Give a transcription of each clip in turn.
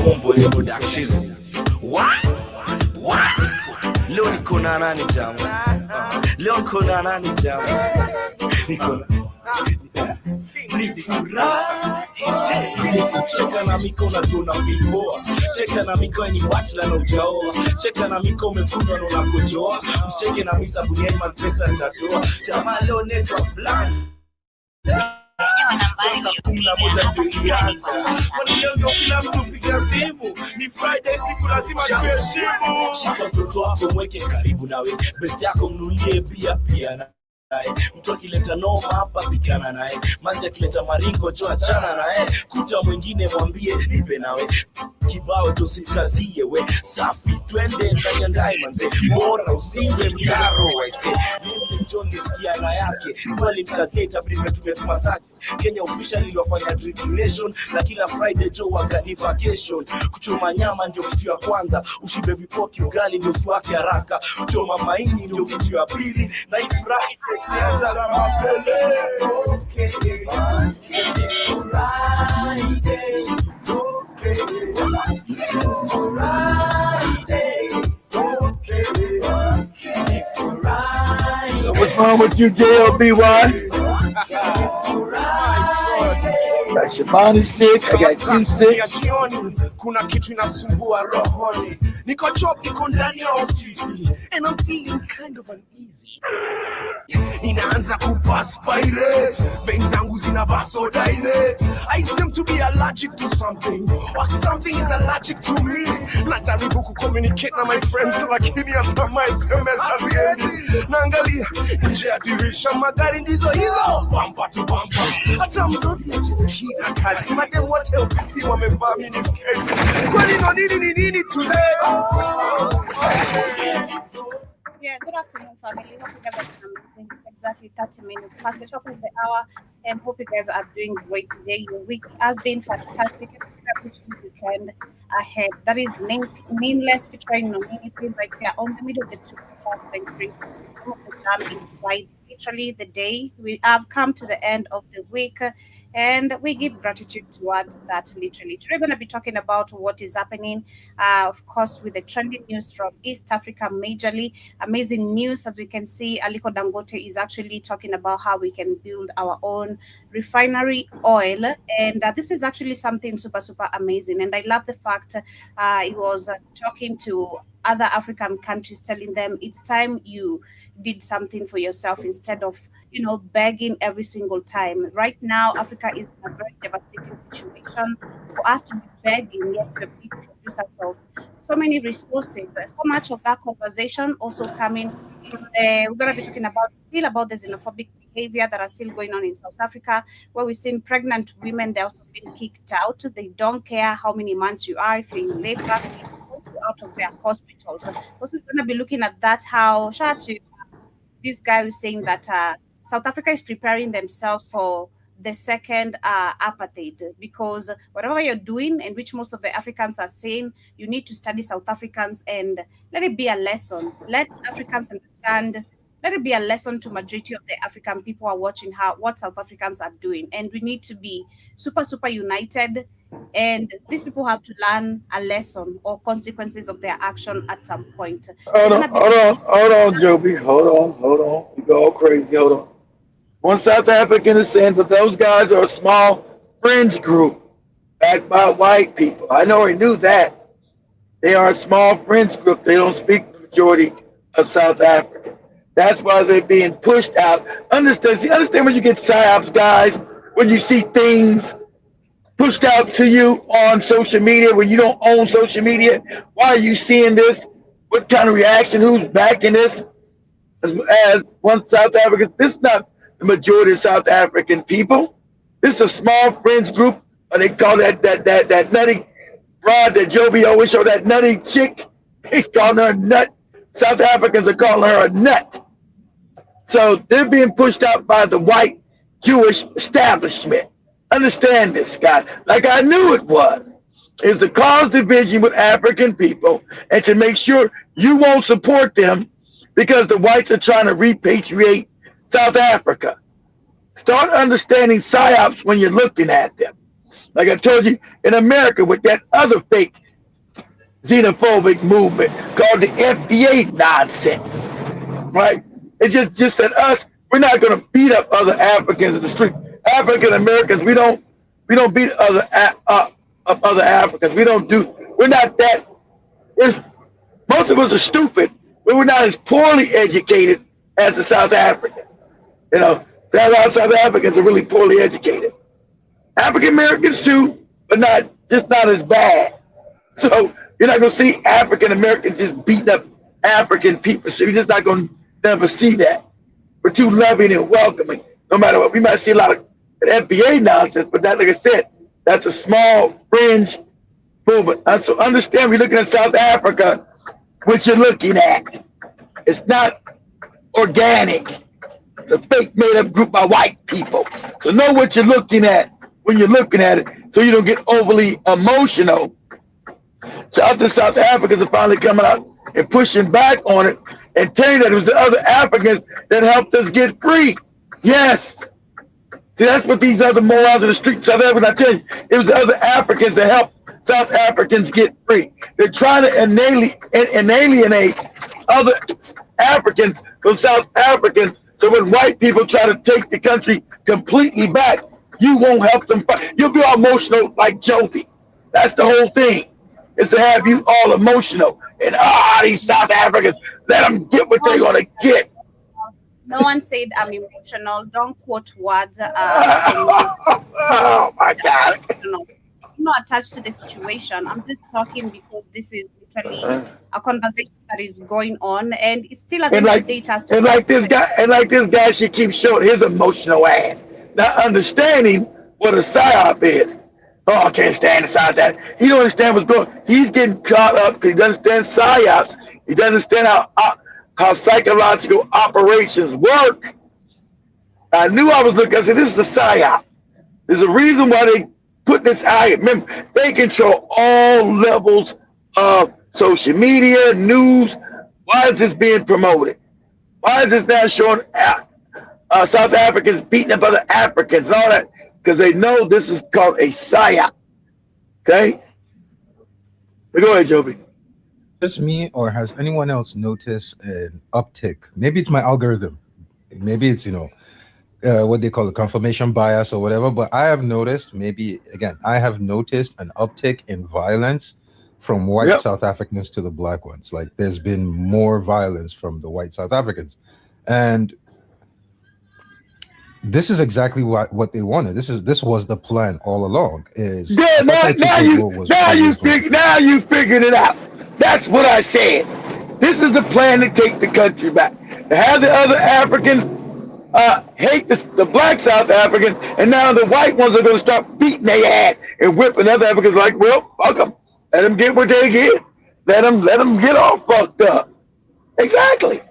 Homeboys Production. What? Leo niko na nani jamu? Leo niko na nani jamu? Niko cheka na miko na tuna vipoa. Cheka na miko ni bachelor na ujaoa. Cheka na miko umekundwa na unakojoa. Usicheke na misa buniani mapesa nitatoa. Jamaa leo netwa plan. Sasa kumla moja ndio ilianza. Kwani leo ndio kila mtu piga simu. Ni Friday siku lazima tuheshimu. Shika mtoto wako mweke karibu nawe. Best yako mnulie pia na mtu akileta noma hapa pikana naye. Manzi akileta maringo cho achana naye. Kuta mwingine mwambie nipe nawe. Kibao tusikazie we. Safi twende ndani ya ndai manze. Bora usiwe mtaro waise. Mimi John nisikia na yake. Kwani mkazie itabidi tumetuma saje. Kenya official iliwafanya drinking nation. Na kila Friday Joe wakani vacation. Kuchoma nyama ndio kitu ya kwanza. Ushibe vipoki ugali ndio usiwake haraka. Kuchoma maini ndio kitu ya pili. Na ifurahi tulianza na mapele. What's wrong with you, JLBY? Got your body sick, I got you sick. Kuna kitu inasumbua rohoni. Niko job, niko ndani ya ofisi. And I'm feeling kind of uneasy. Inaanza kuperspirate. Veins zangu zinavaa so dilate. I seem to be allergic to something. Or something is allergic to me. Najaribu kucommunicate na my friends. Lakini hata my SMS haziendi. Naangalia nje ya dirisha. Magari ndizo hizo. Bumper to bumper. Hata mdosi ajisikii na kazi. Madem wote ofisi wamevaa miniskirt. Kwani no nini today? Yeah, good afternoon, family. Hope you guys are doing amazing. Exactly 30 minutes past the top of the hour, and hope you guys are doing great today. Your week has been fantastic. A beautiful weekend ahead. That is nameless featuring Nominity right here on the middle of the 21st century. Some of the jam is right. Literally the day we have come to the end of the week, and we give gratitude towards that. Literally, today we're going to be talking about what is happening, of course, with the trending news from East Africa. Majorly amazing news, as we can see. Aliko Dangote is actually talking about how we can build our own refinery oil, and this is actually something super amazing. And I love the fact he was talking to other African countries, telling them it's time you did something for yourself instead of begging every single time. Right now, Africa is in a very devastating situation. For us to be begging, yet we're big producers of so many resources. So much of that conversation also coming from we're going to be talking about the xenophobic behavior that are still going on in South Africa, where we've seen pregnant women, they're also being kicked out. They don't care how many months you are, if you're in labor, out of their hospitals. Also, we're going to be looking at that, how this guy was saying that South Africa is preparing themselves for the second apartheid, because whatever you're doing, and which most of the Africans are saying, you need to study South Africans and let it be a lesson. Let Africans understand. Let it be a lesson to majority of the African people who are watching what South Africans are doing, and we need to be super united. And these people have to learn a lesson or consequences of their action at some point. Hold on, Joby. Hold on. You go all crazy. Hold on. One South African is saying that those guys are a small fringe group backed by white people. I already knew that. They are a small fringe group. They don't speak the majority of South Africans. That's why they're being pushed out. Understand when you get psyops, guys, when you see things pushed out to you on social media when you don't own social media. Why are you seeing this? What kind of reaction? Who's backing this? As one South African, this is not the majority of South African people. This is a small fringe group. Or they call that nutty broad that Joby always show, that nutty chick. He's calling her a nut. South Africans are calling her a nut. So they're being pushed out by the white Jewish establishment. Understand this, guy. Like I knew it was. Is to cause division with African people and to make sure you won't support them because the whites are trying to repatriate South Africa. Start understanding psyops when you're looking at them. Like I told you, in America with that other fake xenophobic movement called the FBA nonsense, right? It's just that us, we're not going to beat up other Africans in the street. African Americans, we don't beat up other Africans. We're not that. Most of us are stupid, but we're not as poorly educated as the South Africans. You know, South Africans are really poorly educated. African Americans too, but not as bad. So you're not going to see African Americans just beating up African people. So you're just not going to never see that. We're too loving and welcoming. No matter what, we might see a lot of FBA nonsense, but that, like I said, that's a small fringe movement. So understand, we're looking at South Africa, what you're looking at. It's not organic. It's a fake made-up group by white people. So know what you're looking at when you're looking at it, so you don't get overly emotional. So after South Africans are finally coming out and pushing back on it and telling that it was the other Africans that helped us get free. Yes. See, that's what these other morons in the street in South Africa, I tell you, it was the other Africans that helped South Africans get free. They're trying to alienate other Africans from South Africans, so when white people try to take the country completely back, you won't help them fight. You'll be all emotional like Joby. That's the whole thing, is to have you all emotional. And these South Africans, let them get what they're going to get. No one said I'm emotional. Don't quote words. Oh my God. I'm not attached to the situation. I'm just talking because this is literally a conversation that is going on, and it's still at the end of the day. And like this guy, she keeps showing his emotional ass, not understanding what a psyop is. Oh, I can't stand inside that. He don't understand what's going on. He's getting caught up because he doesn't understand psyops. He doesn't understand how psychological operations work. I knew I was looking. I said, this is a psyop. There's a reason why they put this out here. Remember, they control all levels of social media, news. Why is this being promoted? Why is this now showing South Africans beating up other Africans and all that? Because they know this is called a psyop. Okay? But go ahead, Joby. Just me, or has anyone else noticed an uptick? Maybe it's my algorithm. Maybe it's, what they call a confirmation bias or whatever. But I have noticed, I have noticed an uptick in violence from white South Africans to the black ones. Like, there's been more violence from the white South Africans. And this is exactly what they wanted. This was the plan all along. Now you figured it out. That's what I said. This is the plan to take the country back. To have the other Africans hate the black South Africans, and now the white ones are going to start beating their ass and whipping other Africans like, well, fuck them. Let them get what they get. Let them get all fucked up. Exactly.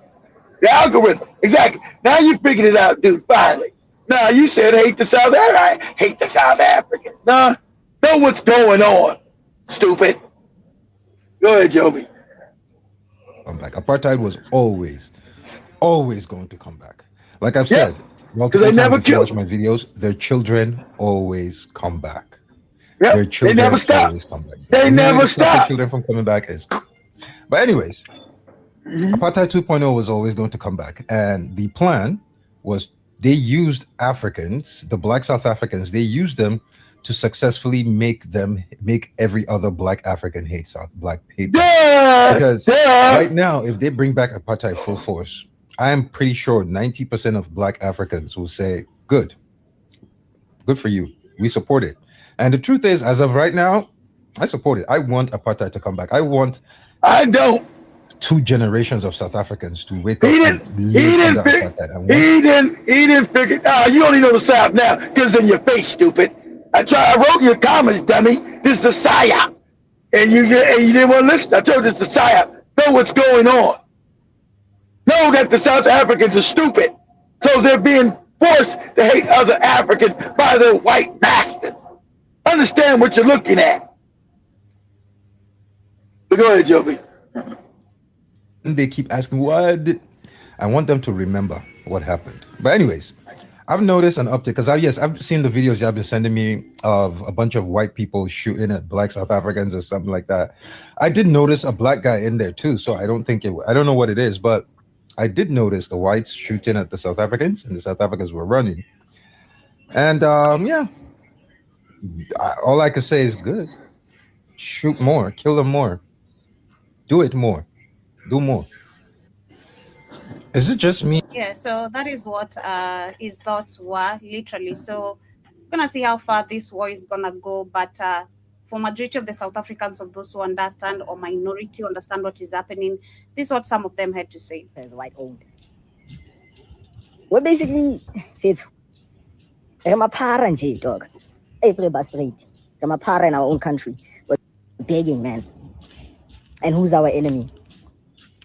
The algorithm. Exactly. Now you figured it out, dude, finally. Now you said hate the South Africans. I hate the South Africans. Nah, know what's going on, stupid. Go ahead, Joby. I'm like, apartheid was always going to come back. Like I've said, multiple they never times if you watch killed. my videos, their children always come back. Yep. Their children They never stop. always come back. They The only way never to stop stop. their children from coming back is. But anyways, apartheid 2.0 was always going to come back, and the plan was they used Africans, the black South Africans, they used them to successfully make every other black African hate black hate. Because right now, if they bring back apartheid full force, I am pretty sure 90% of black Africans will say, good for you. We support it. And the truth is, as of right now, I support it. I want apartheid to come back. I don't. 2 generations of South Africans to wake up He and live under apartheid. He didn't figure. You only know the South now because in your face, stupid. I wrote your comments, dummy. This is a psyop, and you didn't want to listen. I told you this is a psyop. Know what's going on. Know that the South Africans are stupid, so they're being forced to hate other Africans by their white masters. Understand what you're looking at. But go ahead, Joby. They keep asking, I want them to remember what happened. But anyways, I've noticed an uptick because yes, I've seen the videos y'all been sending me of a bunch of white people shooting at black South Africans or something like that. I did notice a black guy in there too, so I don't think it. I don't know what it is, but I did notice the whites shooting at the South Africans, and the South Africans were running. And yeah, all I could say is good. Shoot more, kill them more, do it more, do more. Is it just me? Yeah, so that is what his thoughts were literally. So we're gonna see how far this war is gonna go. But for majority of the South Africans, of those who understand or minority understand what is happening, this is what some of them had to say. As white owned. We're basically it's my parents, dog. Everybody straight. My parents in our own country. We're begging, man. And who's our enemy?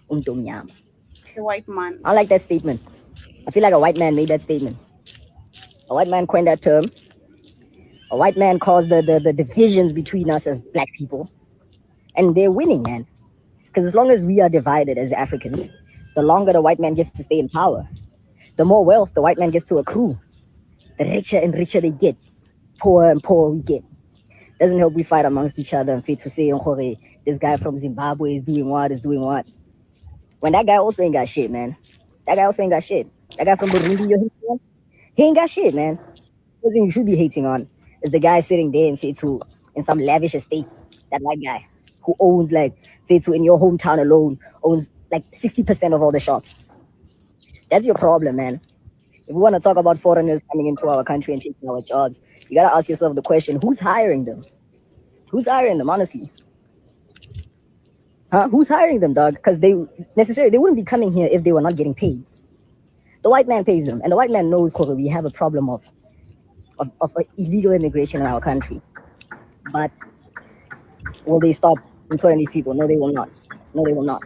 The white man. I like that statement. I feel like a white man made that statement. A white man coined that term. A white man caused the divisions between us as black people. And they're winning, man. Because as long as we are divided as Africans, the longer the white man gets to stay in power, the more wealth the white man gets to accrue. The richer and richer they get, poorer and poorer we get. Doesn't help we fight amongst each other and fit to say, this guy from Zimbabwe is doing what. When that guy also ain't got shit, man. That guy also ain't got shit. That guy from Burundi, he ain't got shit, man. The thing you should be hating on is the guy sitting there in Fetu in some lavish estate. That white guy who owns like Fetu in your hometown alone owns like 60% of all the shops. That's your problem, man. If we want to talk about foreigners coming into our country and taking our jobs, you gotta ask yourself the question: who's hiring them? Who's hiring them, honestly? Huh? Who's hiring them, dog? Because they wouldn't be coming here if they were not getting paid. The white man pays them, and the white man knows we have a problem of illegal immigration in our country. But will they stop employing these people? No, they will not. No, they will not.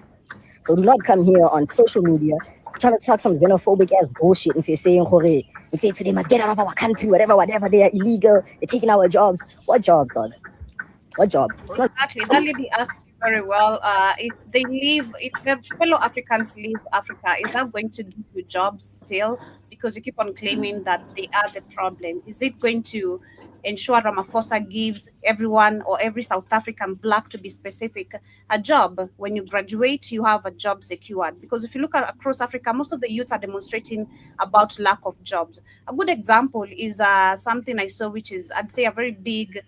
So do not come here on social media trying to talk some xenophobic ass bullshit if you're saying if they must get out of our country, whatever, they are illegal, they're taking our jobs. What jobs, dog? What job? Exactly. That lady asked you very well. If their fellow Africans leave Africa, is that going to give you jobs still? Because you keep on claiming that they are the problem. Is it going to ensure Ramaphosa gives everyone or every South African black, to be specific, a job? When you graduate, you have a job secured. Because if you look at across Africa, most of the youths are demonstrating about lack of jobs. A good example is something I saw, which is, I'd say, a very big,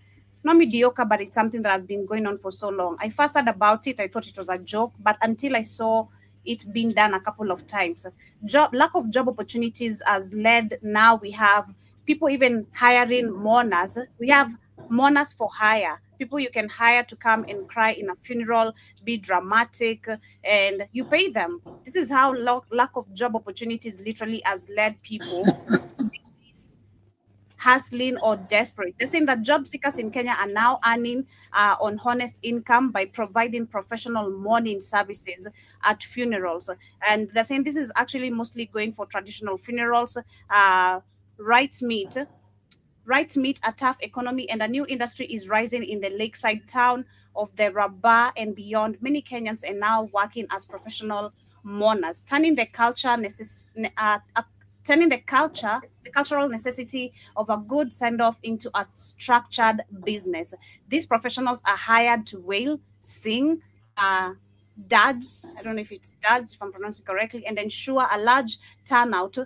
not mediocre, but it's something that has been going on for so long. I first heard about it, I thought it was a joke, but until I saw it being done a couple of times. Lack of job opportunities has led, now we have people even hiring mourners. We have mourners for hire. People you can hire to come and cry in a funeral, be dramatic, and you pay them. This is how lack of job opportunities literally has led people to be this hustling or desperate. They're saying that job seekers in Kenya are now earning on honest income by providing professional mourning services at funerals. And they're saying this is actually mostly going for traditional funerals, rights meet a tough economy, and a new industry is rising in the lakeside town of the Rabat and beyond. Many Kenyans are now working as professional mourners, turning the cultural necessity of a good send-off into a structured business. These professionals are hired to wail, sing, duds, I don't know if it's duds, if I'm pronouncing correctly, and ensure a large turnout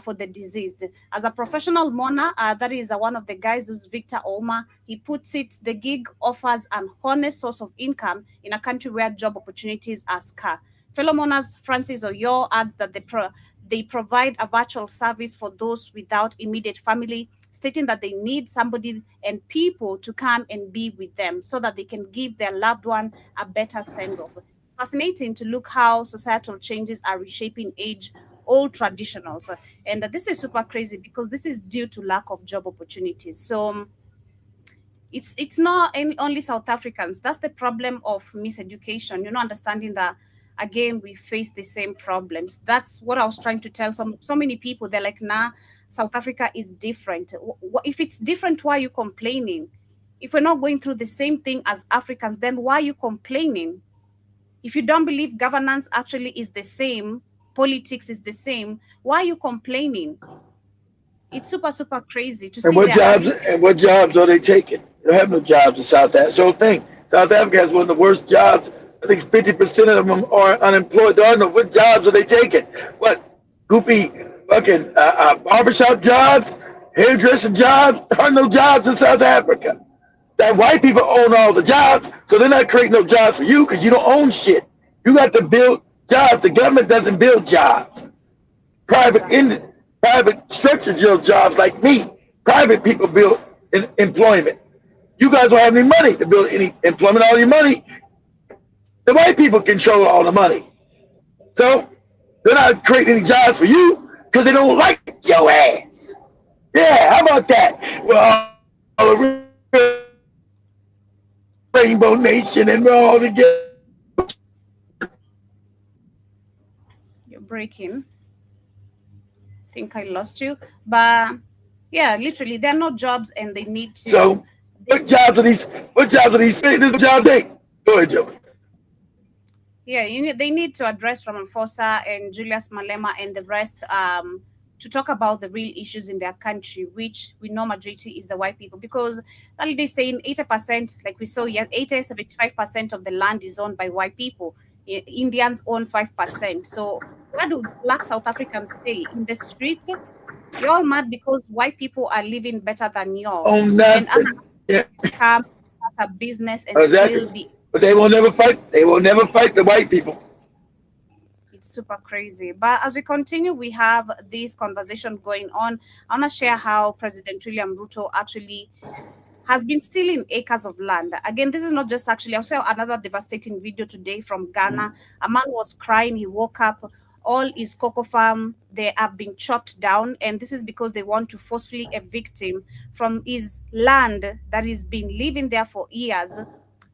for the deceased. As a professional mourner, that is one of the guys who's Victor Oma. He puts it, the gig offers an honest source of income in a country where job opportunities are scarce. Fellow mourners Francis Oyo adds that they provide a virtual service for those without immediate family, stating that they need somebody and people to come and be with them so that they can give their loved one a better send-off. It's fascinating to look how societal changes are reshaping age-old traditionals. And this is super crazy because this is due to lack of job opportunities. So it's not only South Africans. That's the problem of miseducation, understanding that, again, we face the same problems. That's what I was trying to tell so many people. They're like, nah, South Africa is different. If it's different, why are you complaining? If we're not going through the same thing as Africans, then why are you complaining? If you don't believe governance actually is the same, politics is the same, why are you complaining? It's super crazy to And see their what jobs are they taking? They don't have no jobs in South Africa. So thing, South Africa has one of the worst jobs. I think 50% of them are unemployed. There are no what jobs are they taking? What goopy fucking barbershop jobs, hairdresser jobs? There are no jobs in South Africa. That white people own all the jobs, so they're not creating no jobs for you because you don't own shit. You got to build jobs. The government doesn't build jobs. Private exactly. private structured jobs like me. Private people build employment. You guys don't have any money to build any employment. All your money, the white people control all the money. So they're not creating any jobs for you because they don't like your ass. Yeah, how about that? Well, all the Rainbow Nation and we're all together. You're breaking. I think I lost you. But yeah, literally, there are no jobs and they need to. So what jobs are these? What jobs are these? This jobs they. Go ahead, Joe. Yeah, they need to address Ramaphosa and Julius Malema and the rest to talk about the real issues in their country, which we know majority is the white people. Because they're saying 80%, like we saw, yes, 75% of the land is owned by white people. Indians own 5%. So where do black South Africans stay? In the streets? You're all mad because white people are living better than you. Oh, And nothing. Yeah, come start a business and exactly. still be. But they will never fight. They will never fight the white people. It's super crazy. But as we continue, we have this conversation going on. I want to share how President William Ruto actually has been stealing acres of land. Again, this is not just actually, I'll show another devastating video today from Ghana. A man was crying. He woke up. All his cocoa farm, they have been chopped down. And this is because they want to forcefully evict him from his land that he's been living there for years so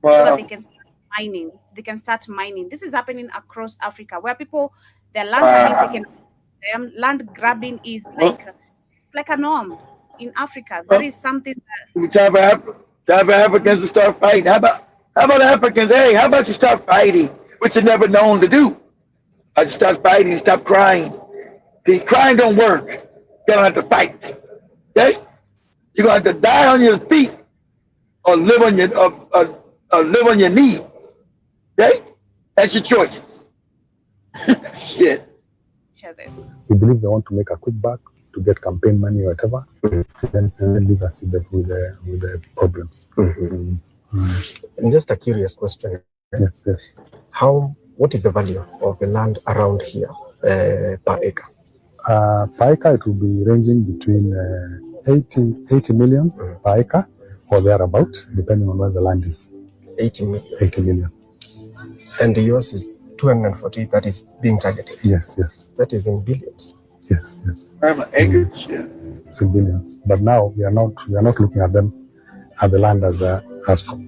that they can start mining. They can start mining. This is happening across Africa where people, their lands are being taken. Land grabbing is like, it's like a norm in Africa. That is something that. Time for Africans to start fighting. How about Africans? Hey, how about you start fighting, which you're never known to do? I just start fighting and stop crying. See, crying don't work. You're gonna have to fight. Okay? You're gonna have to die on your feet or live on your knees. Okay? That's your choices. Shit. We believe they want to make a quick buck to get campaign money or whatever, and then leave us with the problems. And just a curious question. Yes. What is the value of the land around here per acre? Per acre, it will be ranging between 80 million per acre or thereabout, depending on where the land is. 80 million. 80 million. And the US is 240 that is being targeted. Yes. That is in billions. Yes. Acres, yeah. It's in billions. But now we are not looking at them at the land as for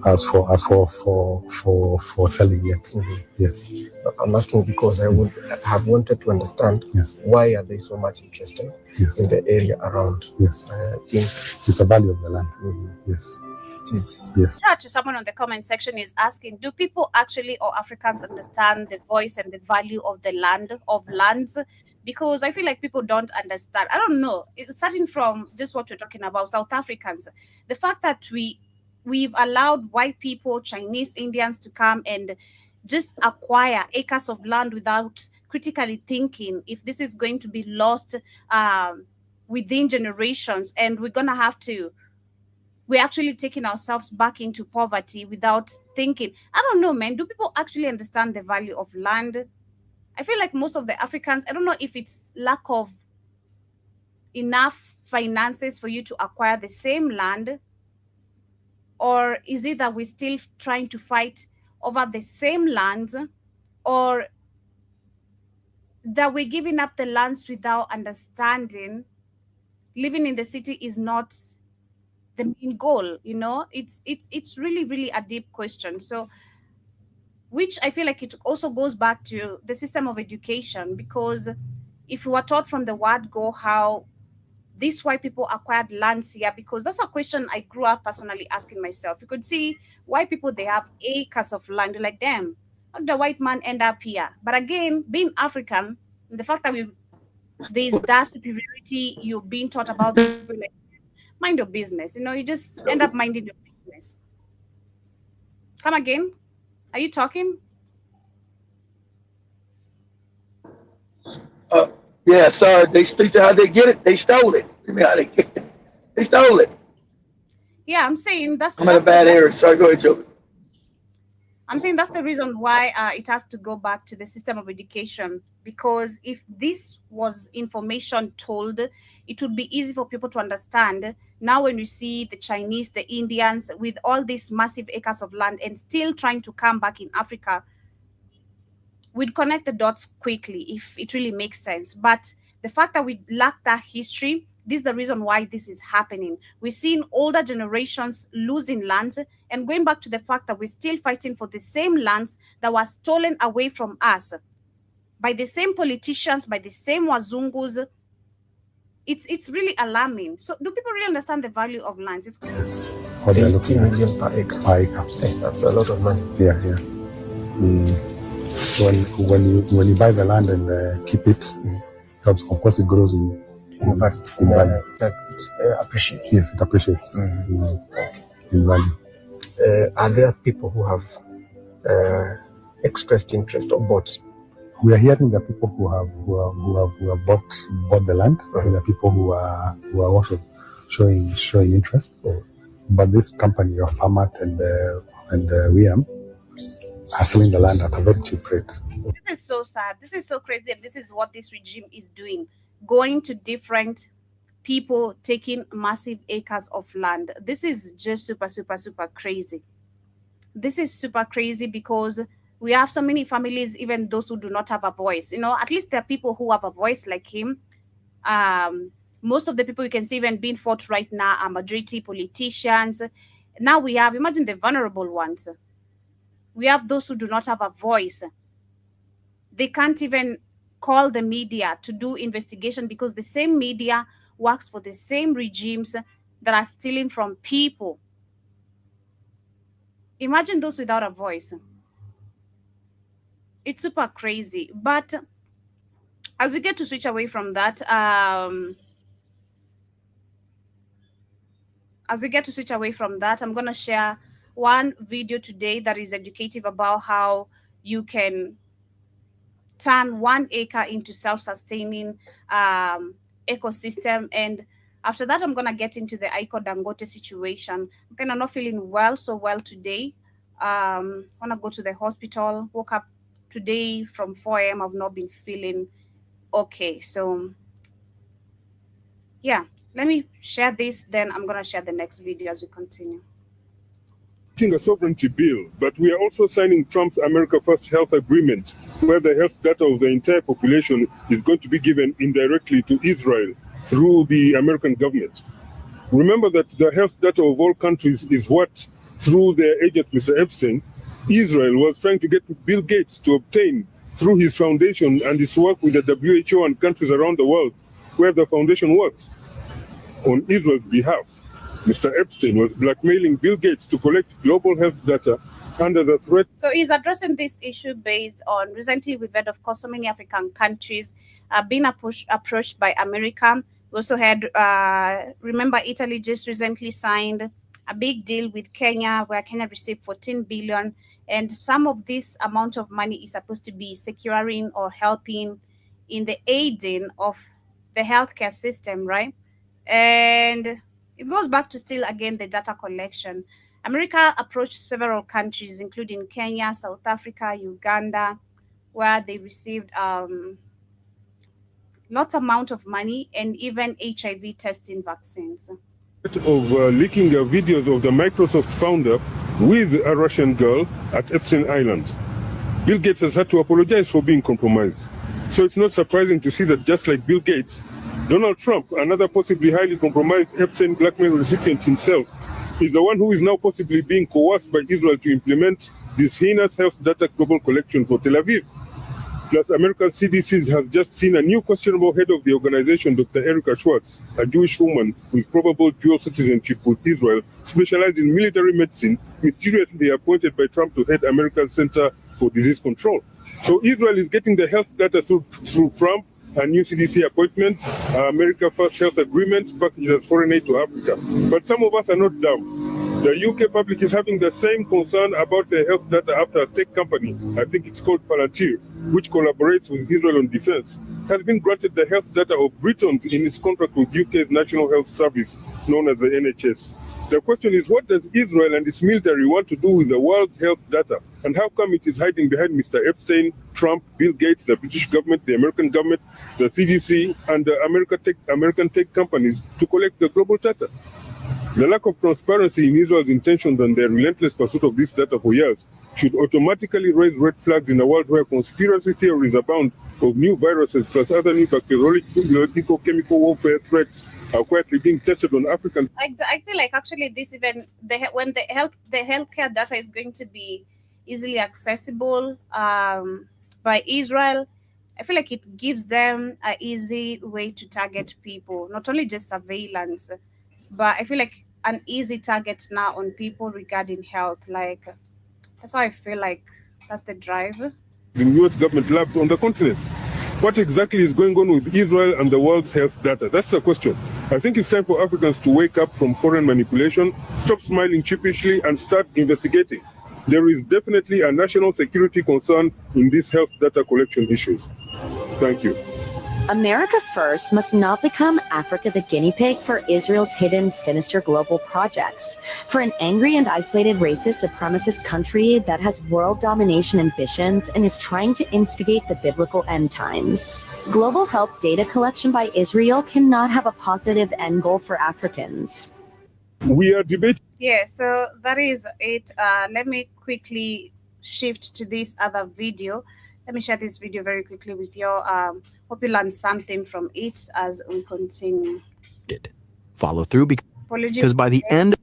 selling yet. Yes. I'm asking because I would have wanted to understand why are they so much interested in the area around. Yes. It's a value of the land. Yes. Yes. To someone on the comment section is asking, do people actually or Africans understand the voice and the value of the land, of lands? Because I feel like people don't understand. I don't know. Starting from just what you're talking about, South Africans, the fact that we've allowed white people, Chinese, Indians to come and just acquire acres of land without critically thinking if this is going to be lost within generations, and we're actually taking ourselves back into poverty without thinking. I don't know, man. Do people actually understand the value of land? I feel like most of the Africans, I don't know if it's lack of enough finances for you to acquire the same land, or is it that we're still trying to fight over the same lands, or that we're giving up the lands without understanding living in the city is not the main goal? It's really, really a deep question. So, which I feel like it also goes back to the system of education, because if we were taught from the word go how these white people acquired lands here, because that's a question I grew up personally asking myself. You could see white people, they have acres of land. You're like, damn, how did the white man end up here? But again, being African, the fact that we there's that superiority you're being taught about this people, like, mind your business. You know, you just end up minding your business. Come again? Are you talking? Yeah, sorry. They said how they get it. They stole it. I mean, how they get it. They stole it. Yeah, I'm saying I'm in a bad area. Sorry, go ahead, Joe. I'm saying that's the reason why it has to go back to the system of education, because if this was information told, it would be easy for people to understand. Now when you see the Chinese, the Indians with all these massive acres of land and still trying to come back in Africa, we'd connect the dots quickly if it really makes sense. But the fact that we lack that history, this is the reason why this is happening. We're seeing older generations losing lands, and going back to the fact that we're still fighting for the same lands that were stolen away from us by the same politicians, by the same wazungus. It's really alarming. So do people really understand the value of lands? It's 80 million per acre. Hey, that's a lot of money. Yeah. So when you buy the land and keep it, of course it grows in value. It appreciates. Yes, it appreciates in value. Are there people who have expressed interest or bought? We are hearing that people who have bought the land. There are people who are also showing interest. But this company of Pamat and WM are selling the land at a very cheap rate. This is so sad. This is so crazy, and this is what this regime is doing: going to different people, taking massive acres of land. This is just super crazy. This is super crazy because we have so many families, even those who do not have a voice. You know, at least there are people who have a voice like him. Most of the people you can see even being fought right now are majority politicians. Now we have, imagine the vulnerable ones. We have those who do not have a voice. They can't even call the media to do investigation because the same media works for the same regimes that are stealing from people. Imagine those without a voice. It's super crazy. But as we get to switch away from that, I'm going to share one video today that is educative about how you can turn 1 acre into self-sustaining ecosystem. And after that, I'm going to get into the Aliko Dangote situation. I'm kind of not feeling so well today. I want to go to the hospital. Woke up today from 4 a.m. I've not been feeling okay. So yeah, let me share this. Then I'm going to share the next video as we continue. A sovereignty bill, but we are also signing Trump's America First Health Agreement, where the health data of the entire population is going to be given indirectly to Israel through the American government. Remember that the health data of all countries is what, through their agent, Mr. Epstein, Israel was trying to get Bill Gates to obtain through his foundation and his work with the WHO and countries around the world where the foundation works on Israel's behalf. Mr. Epstein was blackmailing Bill Gates to collect global health data under the threat. So he's addressing this issue based on, recently we've heard, of course, so many African countries being approached by America. We also had, remember, Italy just recently signed a big deal with Kenya, where Kenya received 14 billion. And some of this amount of money is supposed to be securing or helping in the aiding of the healthcare system, right? And it goes back to still, again, the data collection. America approached several countries, including Kenya, South Africa, Uganda, where they received lots amount of money and even HIV testing vaccines. Of leaking videos of the Microsoft founder with a Russian girl at Epstein Island. Bill Gates has had to apologize for being compromised. So it's not surprising to see that just like Bill Gates, Donald Trump, another possibly highly compromised Epstein blackmail recipient himself, is the one who is now possibly being coerced by Israel to implement this heinous health data global collection for Tel Aviv. Plus, America's CDC has just seen a new questionable head of the organization, Dr. Erika Schwartz, a Jewish woman with probable dual citizenship with Israel, specialized in military medicine, mysteriously appointed by Trump to head America's Center for Disease Control. So Israel is getting the health data through Trump, a new CDC appointment, America First Health Agreement, packaged as foreign aid to Africa. But some of us are not dumb. The UK public is having the same concern about the health data after a tech company, I think it's called Palantir, which collaborates with Israel on defense, has been granted the health data of Britons in its contract with UK's National Health Service, known as the NHS. The question is, what does Israel and its military want to do with the world's health data? And how come it is hiding behind Mr. Epstein, Trump, Bill Gates, the British government, the American government, the CDC, and the American tech companies to collect the global data? The lack of transparency in Israel's intentions and their relentless pursuit of this data for years should automatically raise red flags in a world where conspiracy theories abound of new viruses plus other new bacteriological chemical warfare threats are quietly being tested on African. I feel like actually this even when the healthcare data is going to be easily accessible by Israel, I feel like it gives them an easy way to target people, not only just surveillance, but I feel like an easy target now on people regarding health. Like that's how I feel like that's the drive. In US government labs on the continent. What exactly is going on with Israel and the world's health data? That's the question. I think it's time for Africans to wake up from foreign manipulation, stop smiling sheepishly, and start investigating. There is definitely a national security concern in these health data collection issues. Thank you. America First must not become Africa the guinea pig for Israel's hidden, sinister global projects. For an angry and isolated racist supremacist country that has world domination ambitions and is trying to instigate the biblical end times. Global health data collection by Israel cannot have a positive end goal for Africans. We are debating. Yeah, so that is it. Let me quickly shift to this other video. Let me share this video very quickly with you. Hope you learned something from it as we continue. Follow through because by the end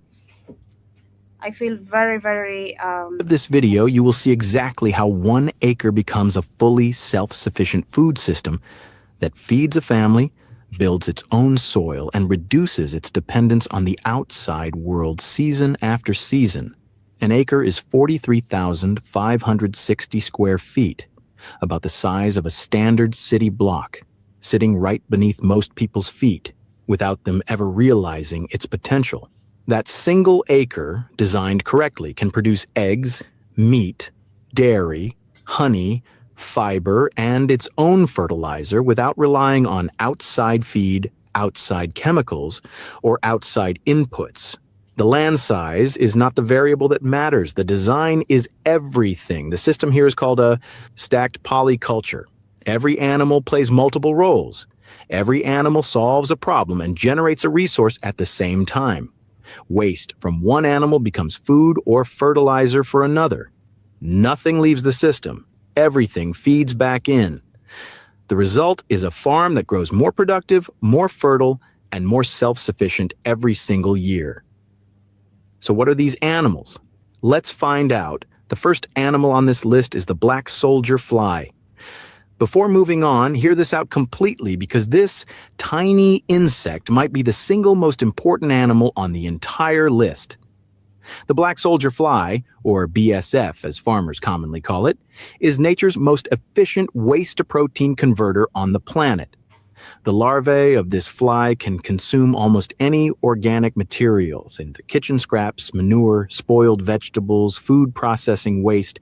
I feel very, very of this video, you will see exactly how 1 acre becomes a fully self-sufficient food system that feeds a family, builds its own soil, and reduces its dependence on the outside world season after season. An acre is 43,560 square feet, about the size of a standard city block, sitting right beneath most people's feet, without them ever realizing its potential. That single acre, designed correctly, can produce eggs, meat, dairy, honey, fiber, and its own fertilizer without relying on outside feed, outside chemicals, or outside inputs. The land size is not the variable that matters. The design is everything. The system here is called a stacked polyculture. Every animal plays multiple roles. Every animal solves a problem and generates a resource at the same time. Waste from one animal becomes food or fertilizer for another. Nothing leaves the system. Everything feeds back in. The result is a farm that grows more productive, more fertile, and more self-sufficient every single year. So what are these animals? Let's find out. The first animal on this list is the black soldier fly. Before moving on, hear this out completely because this tiny insect might be the single most important animal on the entire list. The black soldier fly, or BSF as farmers commonly call it, is nature's most efficient waste-to-protein converter on the planet. The larvae of this fly can consume almost any organic materials into kitchen scraps, manure, spoiled vegetables, food processing waste,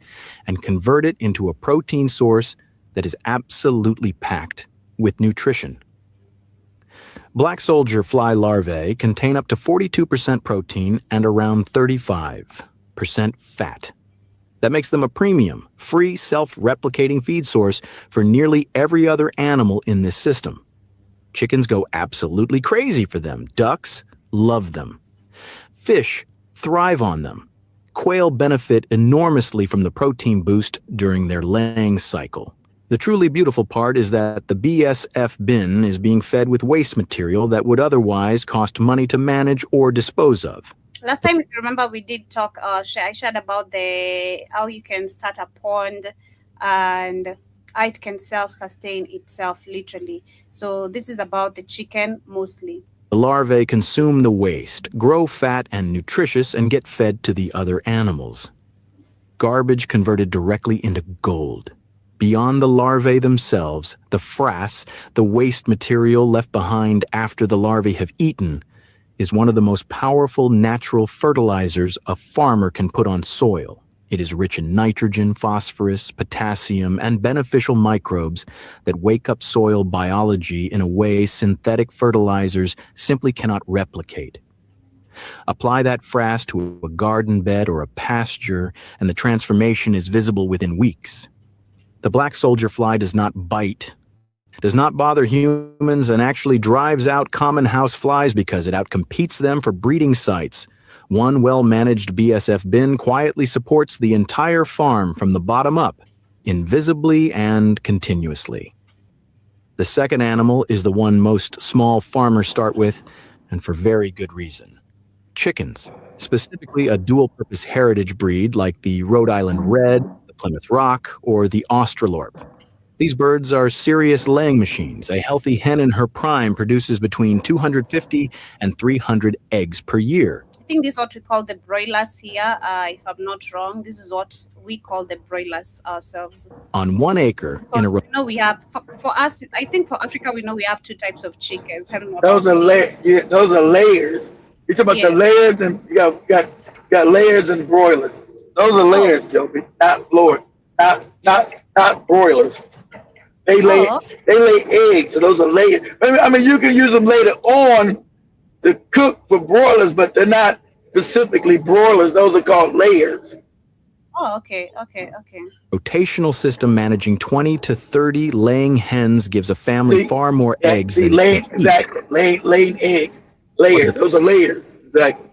and convert it into a protein source that is absolutely packed with nutrition. Black soldier fly larvae contain up to 42% protein and around 35% fat. That makes them a premium, free, self-replicating feed source for nearly every other animal in this system. Chickens go absolutely crazy for them. Ducks love them. Fish thrive on them. Quail benefit enormously from the protein boost during their laying cycle. The truly beautiful part is that the BSF bin is being fed with waste material that would otherwise cost money to manage or dispose of. Last time, if you remember, we did talk, I shared about how you can start a pond and how it can self-sustain itself, literally. So this is about the chicken mostly. The larvae consume the waste, grow fat and nutritious, and get fed to the other animals. Garbage converted directly into gold. Beyond the larvae themselves, the frass, the waste material left behind after the larvae have eaten, is one of the most powerful natural fertilizers a farmer can put on soil. It is rich in nitrogen, phosphorus, potassium, and beneficial microbes that wake up soil biology in a way synthetic fertilizers simply cannot replicate. Apply that frass to a garden bed or a pasture, and the transformation is visible within weeks. The black soldier fly does not bite, does not bother humans, and actually drives out common house flies because it outcompetes them for breeding sites. One well-managed BSF bin quietly supports the entire farm from the bottom up, invisibly and continuously. The second animal is the one most small farmers start with, and for very good reason. Chickens, specifically a dual-purpose heritage breed like the Rhode Island Red, the Plymouth Rock, or the Australorp. These birds are serious laying machines. A healthy hen in her prime produces between 250 and 300 eggs per year. I think this is what we call the broilers here. If I'm not wrong, this is what we call the broilers ourselves. On 1 acre in a row. You know, we have, for us, I think for Africa, we know we have 2 types of chickens. Those are layers. You talk about the layers, and you got layers and broilers. Those are layers, Joby, not broilers. They lay eggs, so those are layers. I mean, you can use them later on to cook for broilers, but they're not specifically broilers. Those are called layers. Oh, okay. Rotational system managing 20 to 30 laying hens gives a family far more eggs than it can eat. Exactly, laying eggs. Layers. Those are layers. Exactly.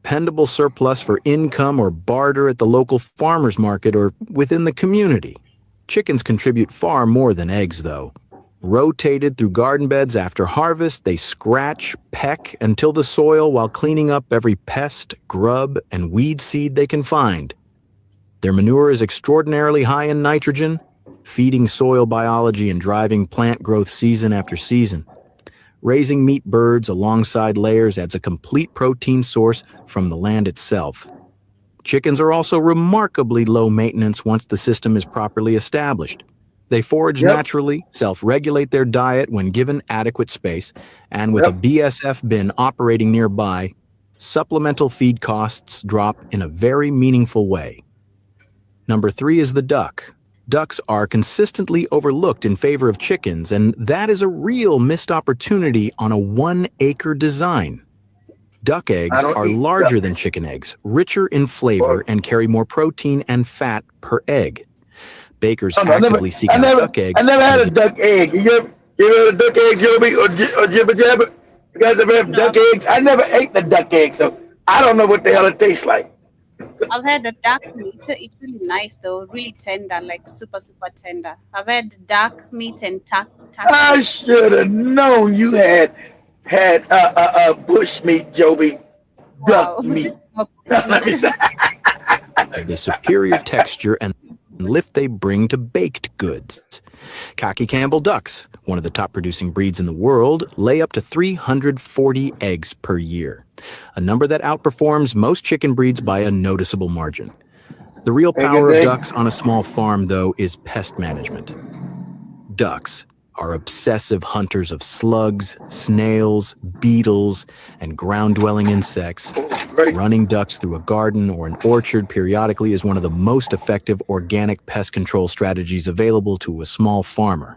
Dependable surplus for income or barter at the local farmer's market or within the community. Chickens contribute far more than eggs, though. Rotated through garden beds after harvest, they scratch, peck, and till the soil while cleaning up every pest, grub, and weed seed they can find. Their manure is extraordinarily high in nitrogen, feeding soil biology and driving plant growth season after season. Raising meat birds alongside layers adds a complete protein source from the land itself. Chickens are also remarkably low maintenance once the system is properly established. They forage naturally, self-regulate their diet when given adequate space, and with a BSF bin operating nearby, supplemental feed costs drop in a very meaningful way. Number 3 is the duck. Ducks are consistently overlooked in favor of chickens, and that is a real missed opportunity on a 1 acre design. Duck eggs are larger than chicken eggs, richer in flavor, and carry more protein and fat per egg. Bakers actively seek out duck eggs. I never had a duck egg. You ever had a duck egg, Joby, or Jibba Jabba? You guys ever have duck eggs? I never ate the duck egg, so I don't know what the hell it tastes like. I've had the duck meat. It's really nice, though. Really tender, like super, super tender. I've had duck meat and turkey. I should have known you had bush meat, Joby. Duck meat. The superior texture and lift they bring to baked goods. Khaki Campbell ducks, one of the top producing breeds in the world, lay up to 340 eggs per year, a number that outperforms most chicken breeds by a noticeable margin. The real power of ducks on a small farm, though, is pest management. Ducks are obsessive hunters of slugs, snails, beetles, and ground-dwelling insects. Running ducks through a garden or an orchard periodically is one of the most effective organic pest control strategies available to a small farmer.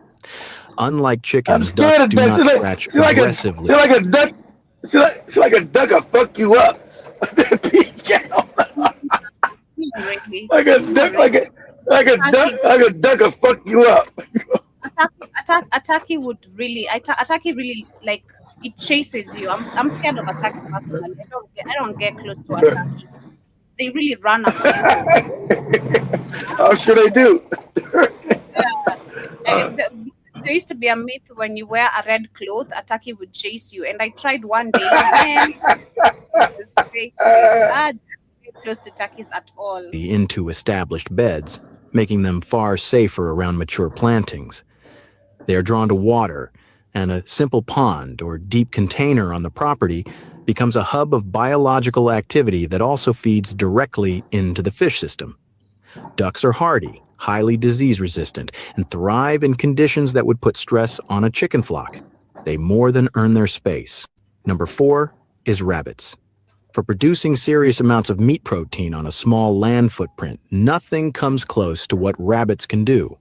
Unlike chickens, ducks do not scratch aggressively. It's like a duck will fuck you up. Like a duck will fuck you up. A turkey really like it chases you. I'm scared of a turkey personally. I don't get close to a turkey. They really run after you. How should I do? There used to be a myth when you wear a red cloth, a turkey would chase you. And I tried one day. Man, it's crazy. I don't get close to turkeys at all. Into established beds, making them far safer around mature plantings. They are drawn to water, and a simple pond or deep container on the property becomes a hub of biological activity that also feeds directly into the fish system. Ducks are hardy, highly disease-resistant, and thrive in conditions that would put stress on a chicken flock. They more than earn their space. Number 4 is rabbits. For producing serious amounts of meat protein on a small land footprint, nothing comes close to what rabbits can do.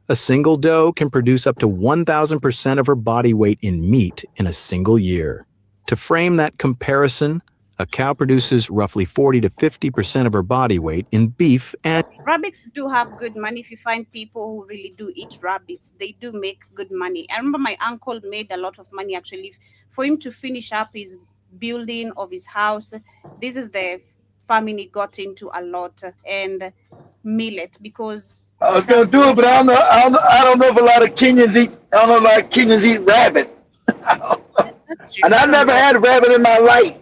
A single doe can produce up to 1,000% of her body weight in meat in a single year. To frame that comparison, a cow produces roughly 40 to 50% of her body weight in beef and... Rabbits do have good money. If you find people who really do eat rabbits, they do make good money. I remember my uncle made a lot of money actually. For him to finish up his building of his house, this is the farming he got into a lot, and millet, because I was gonna do it, but I don't know if a lot of Kenyans eat. I don't know if a lot of Kenyans eat rabbit. And I never had a rabbit in my life.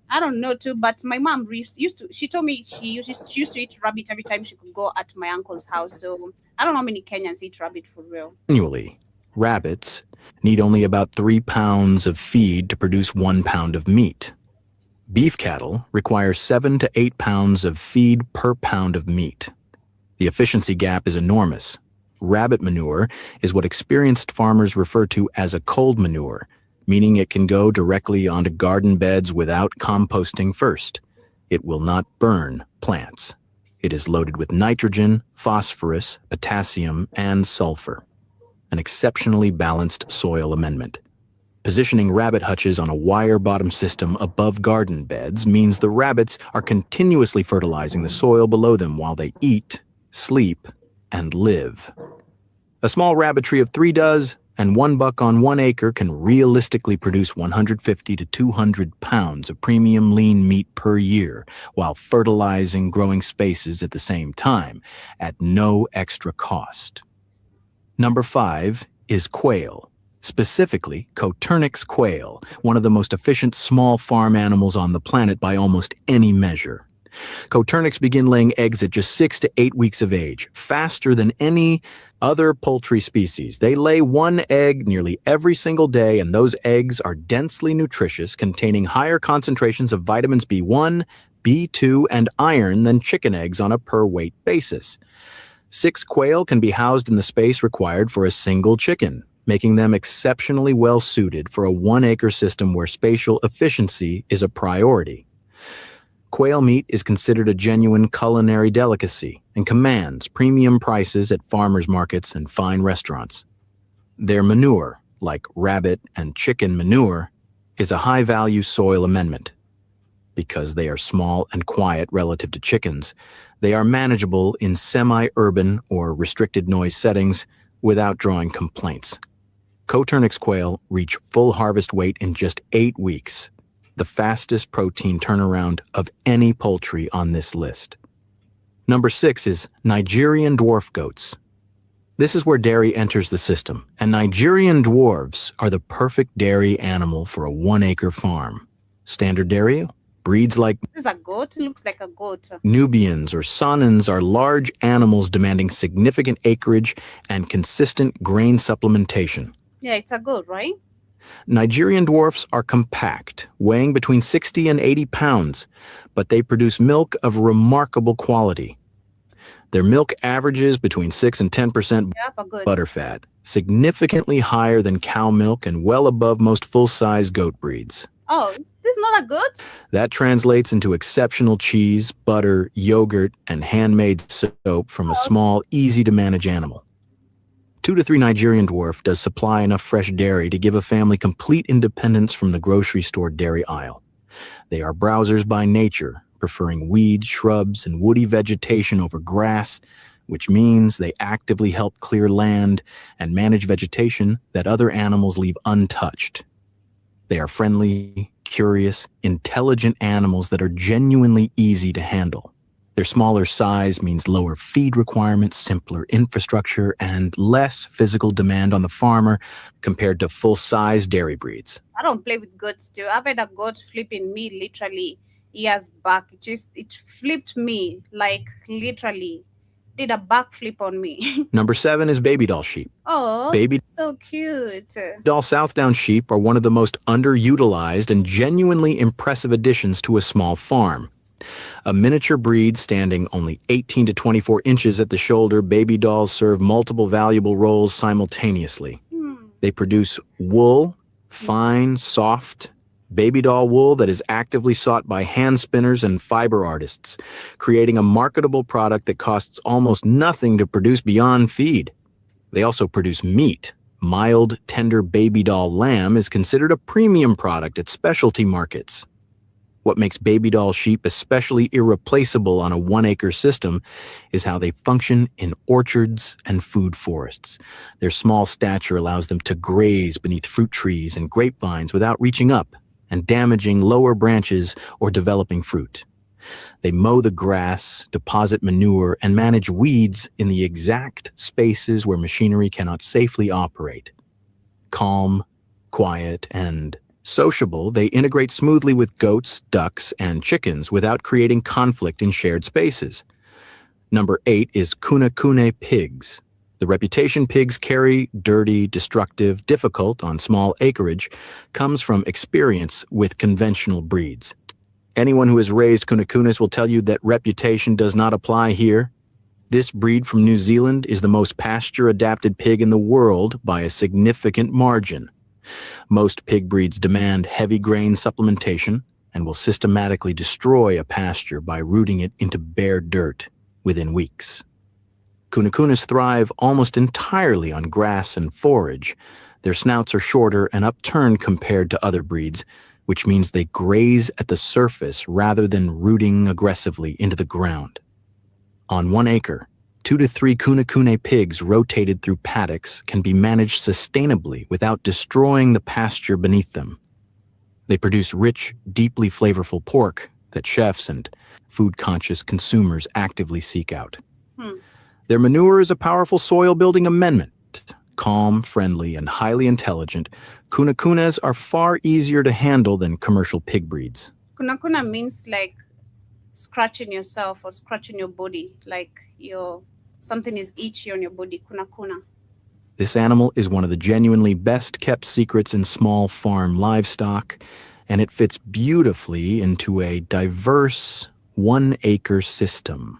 I don't know too, but my mom used to. She told me she used to eat rabbit every time she could go at my uncle's house. So I don't know how many Kenyans eat rabbit for real. Annually, rabbits need only about 3 pounds of feed to produce 1 pound of meat. Beef cattle require 7 to 8 pounds of feed per pound of meat. The efficiency gap is enormous. Rabbit manure is what experienced farmers refer to as a cold manure, meaning it can go directly onto garden beds without composting first. It will not burn plants. It is loaded with nitrogen, phosphorus, potassium, and sulfur. An exceptionally balanced soil amendment. Positioning rabbit hutches on a wire-bottom system above garden beds means the rabbits are continuously fertilizing the soil below them while they eat, sleep, and live. A small rabbitry of 3 does, and 1 buck on 1 acre can realistically produce 150 to 200 pounds of premium lean meat per year while fertilizing growing spaces at the same time at no extra cost. Number 5 is quail, specifically Coturnix quail, one of the most efficient small farm animals on the planet by almost any measure. Coturnix begin laying eggs at just 6 to 8 weeks of age, faster than any other poultry species. They lay 1 egg nearly every single day, and those eggs are densely nutritious, containing higher concentrations of vitamins B1, B2, and iron than chicken eggs on a per-weight basis. 6 quail can be housed in the space required for a single chicken, making them exceptionally well-suited for a 1-acre system where spatial efficiency is a priority. Quail meat is considered a genuine culinary delicacy and commands premium prices at farmers markets and fine restaurants. Their manure, like rabbit and chicken manure, is a high-value soil amendment. Because they are small and quiet relative to chickens, they are manageable in semi-urban or restricted noise settings without drawing complaints. Coturnix quail reach full harvest weight in just 8 weeks, the fastest protein turnaround of any poultry on this list. Number 6 is Nigerian dwarf goats. This is where dairy enters the system, and Nigerian dwarves are the perfect dairy animal for a 1-acre farm. Standard dairy breeds like This is a goat. It looks like a goat. Nubians or Saanans are large animals demanding significant acreage and consistent grain supplementation. Yeah, it's a goat, right? Nigerian dwarfs are compact, weighing between 60 and 80 pounds, but they produce milk of remarkable quality. Their milk averages between 6 and 10% butterfat, significantly higher than cow milk and well above most full-size goat breeds. Oh, is this not a goat? That translates into exceptional cheese, butter, yogurt, and handmade soap from a small, easy-to-manage animal. 2 to 3 Nigerian dwarf does supply enough fresh dairy to give a family complete independence from the grocery store dairy aisle. They are browsers by nature, preferring weeds, shrubs, and woody vegetation over grass, which means they actively help clear land and manage vegetation that other animals leave untouched. They are friendly, curious, intelligent animals that are genuinely easy to handle. Their smaller size means lower feed requirements, simpler infrastructure, and less physical demand on the farmer compared to full-size dairy breeds. I don't play with goats too. I've had a goat flipping me literally years back. It flipped me, like literally did a backflip on me. Number 7 is baby doll sheep. Oh, Baby so cute. doll Southdown sheep are one of the most underutilized and genuinely impressive additions to a small farm. A miniature breed standing only 18 to 24 inches at the shoulder, baby dolls serve multiple valuable roles simultaneously. They produce wool, fine, soft, baby doll wool that is actively sought by hand spinners and fiber artists, creating a marketable product that costs almost nothing to produce beyond feed. They also produce meat. Mild, tender baby doll lamb is considered a premium product at specialty markets. What makes baby doll sheep especially irreplaceable on a 1-acre system is how they function in orchards and food forests. Their small stature allows them to graze beneath fruit trees and grapevines without reaching up and damaging lower branches or developing fruit. They mow the grass, deposit manure, and manage weeds in the exact spaces where machinery cannot safely operate. Calm, quiet, and sociable, they integrate smoothly with goats, ducks, and chickens without creating conflict in shared spaces. Number 8 is Kunakune pigs. The reputation pigs carry, dirty, destructive, difficult on small acreage, comes from experience with conventional breeds. Anyone who has raised Kunakunas will tell you that reputation does not apply here. This breed from New Zealand is the most pasture-adapted pig in the world by a significant margin. Most pig breeds demand heavy grain supplementation and will systematically destroy a pasture by rooting it into bare dirt within weeks. Kunakunas thrive almost entirely on grass and forage. Their snouts are shorter and upturned compared to other breeds, which means they graze at the surface rather than rooting aggressively into the ground. On 1 acre, 2 to 3 Kunakune pigs rotated through paddocks can be managed sustainably without destroying the pasture beneath them. They produce rich, deeply flavorful pork that chefs and food-conscious consumers actively seek out. Their manure is a powerful soil-building amendment. Calm, friendly, and highly intelligent, Kunakunas are far easier to handle than commercial pig breeds. Kunakuna means like scratching yourself or scratching your body, like something is itchy on your body. Kunakuna. This animal is one of the genuinely best-kept secrets in small farm livestock, and it fits beautifully into a diverse 1-acre system.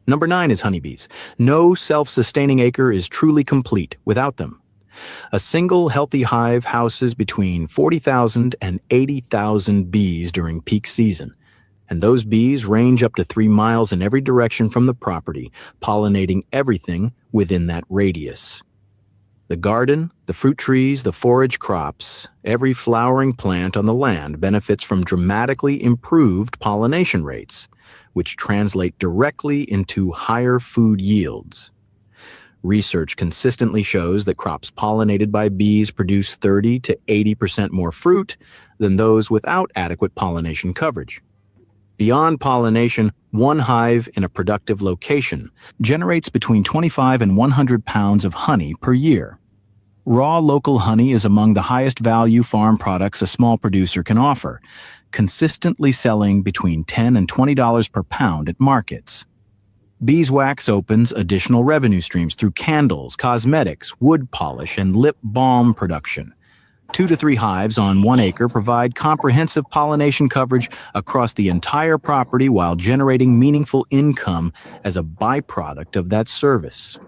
Number 9 is honeybees. No self-sustaining acre is truly complete without them. A single healthy hive houses between 40,000 and 80,000 bees during peak season, and those bees range up to 3 miles in every direction from the property, pollinating everything within that radius. The garden, the fruit trees, the forage crops, every flowering plant on the land benefits from dramatically improved pollination rates, which translate directly into higher food yields. Research consistently shows that crops pollinated by bees produce 30 to 80% more fruit than those without adequate pollination coverage. Beyond pollination, one hive in a productive location generates between 25 and 100 pounds of honey per year. Raw local honey is among the highest value farm products a small producer can offer, consistently selling between $10 and $20 per pound at markets. Beeswax opens additional revenue streams through candles, cosmetics, wood polish, and lip balm production. 2 to 3 hives on 1 acre provide comprehensive pollination coverage across the entire property while generating meaningful income as a byproduct of that service.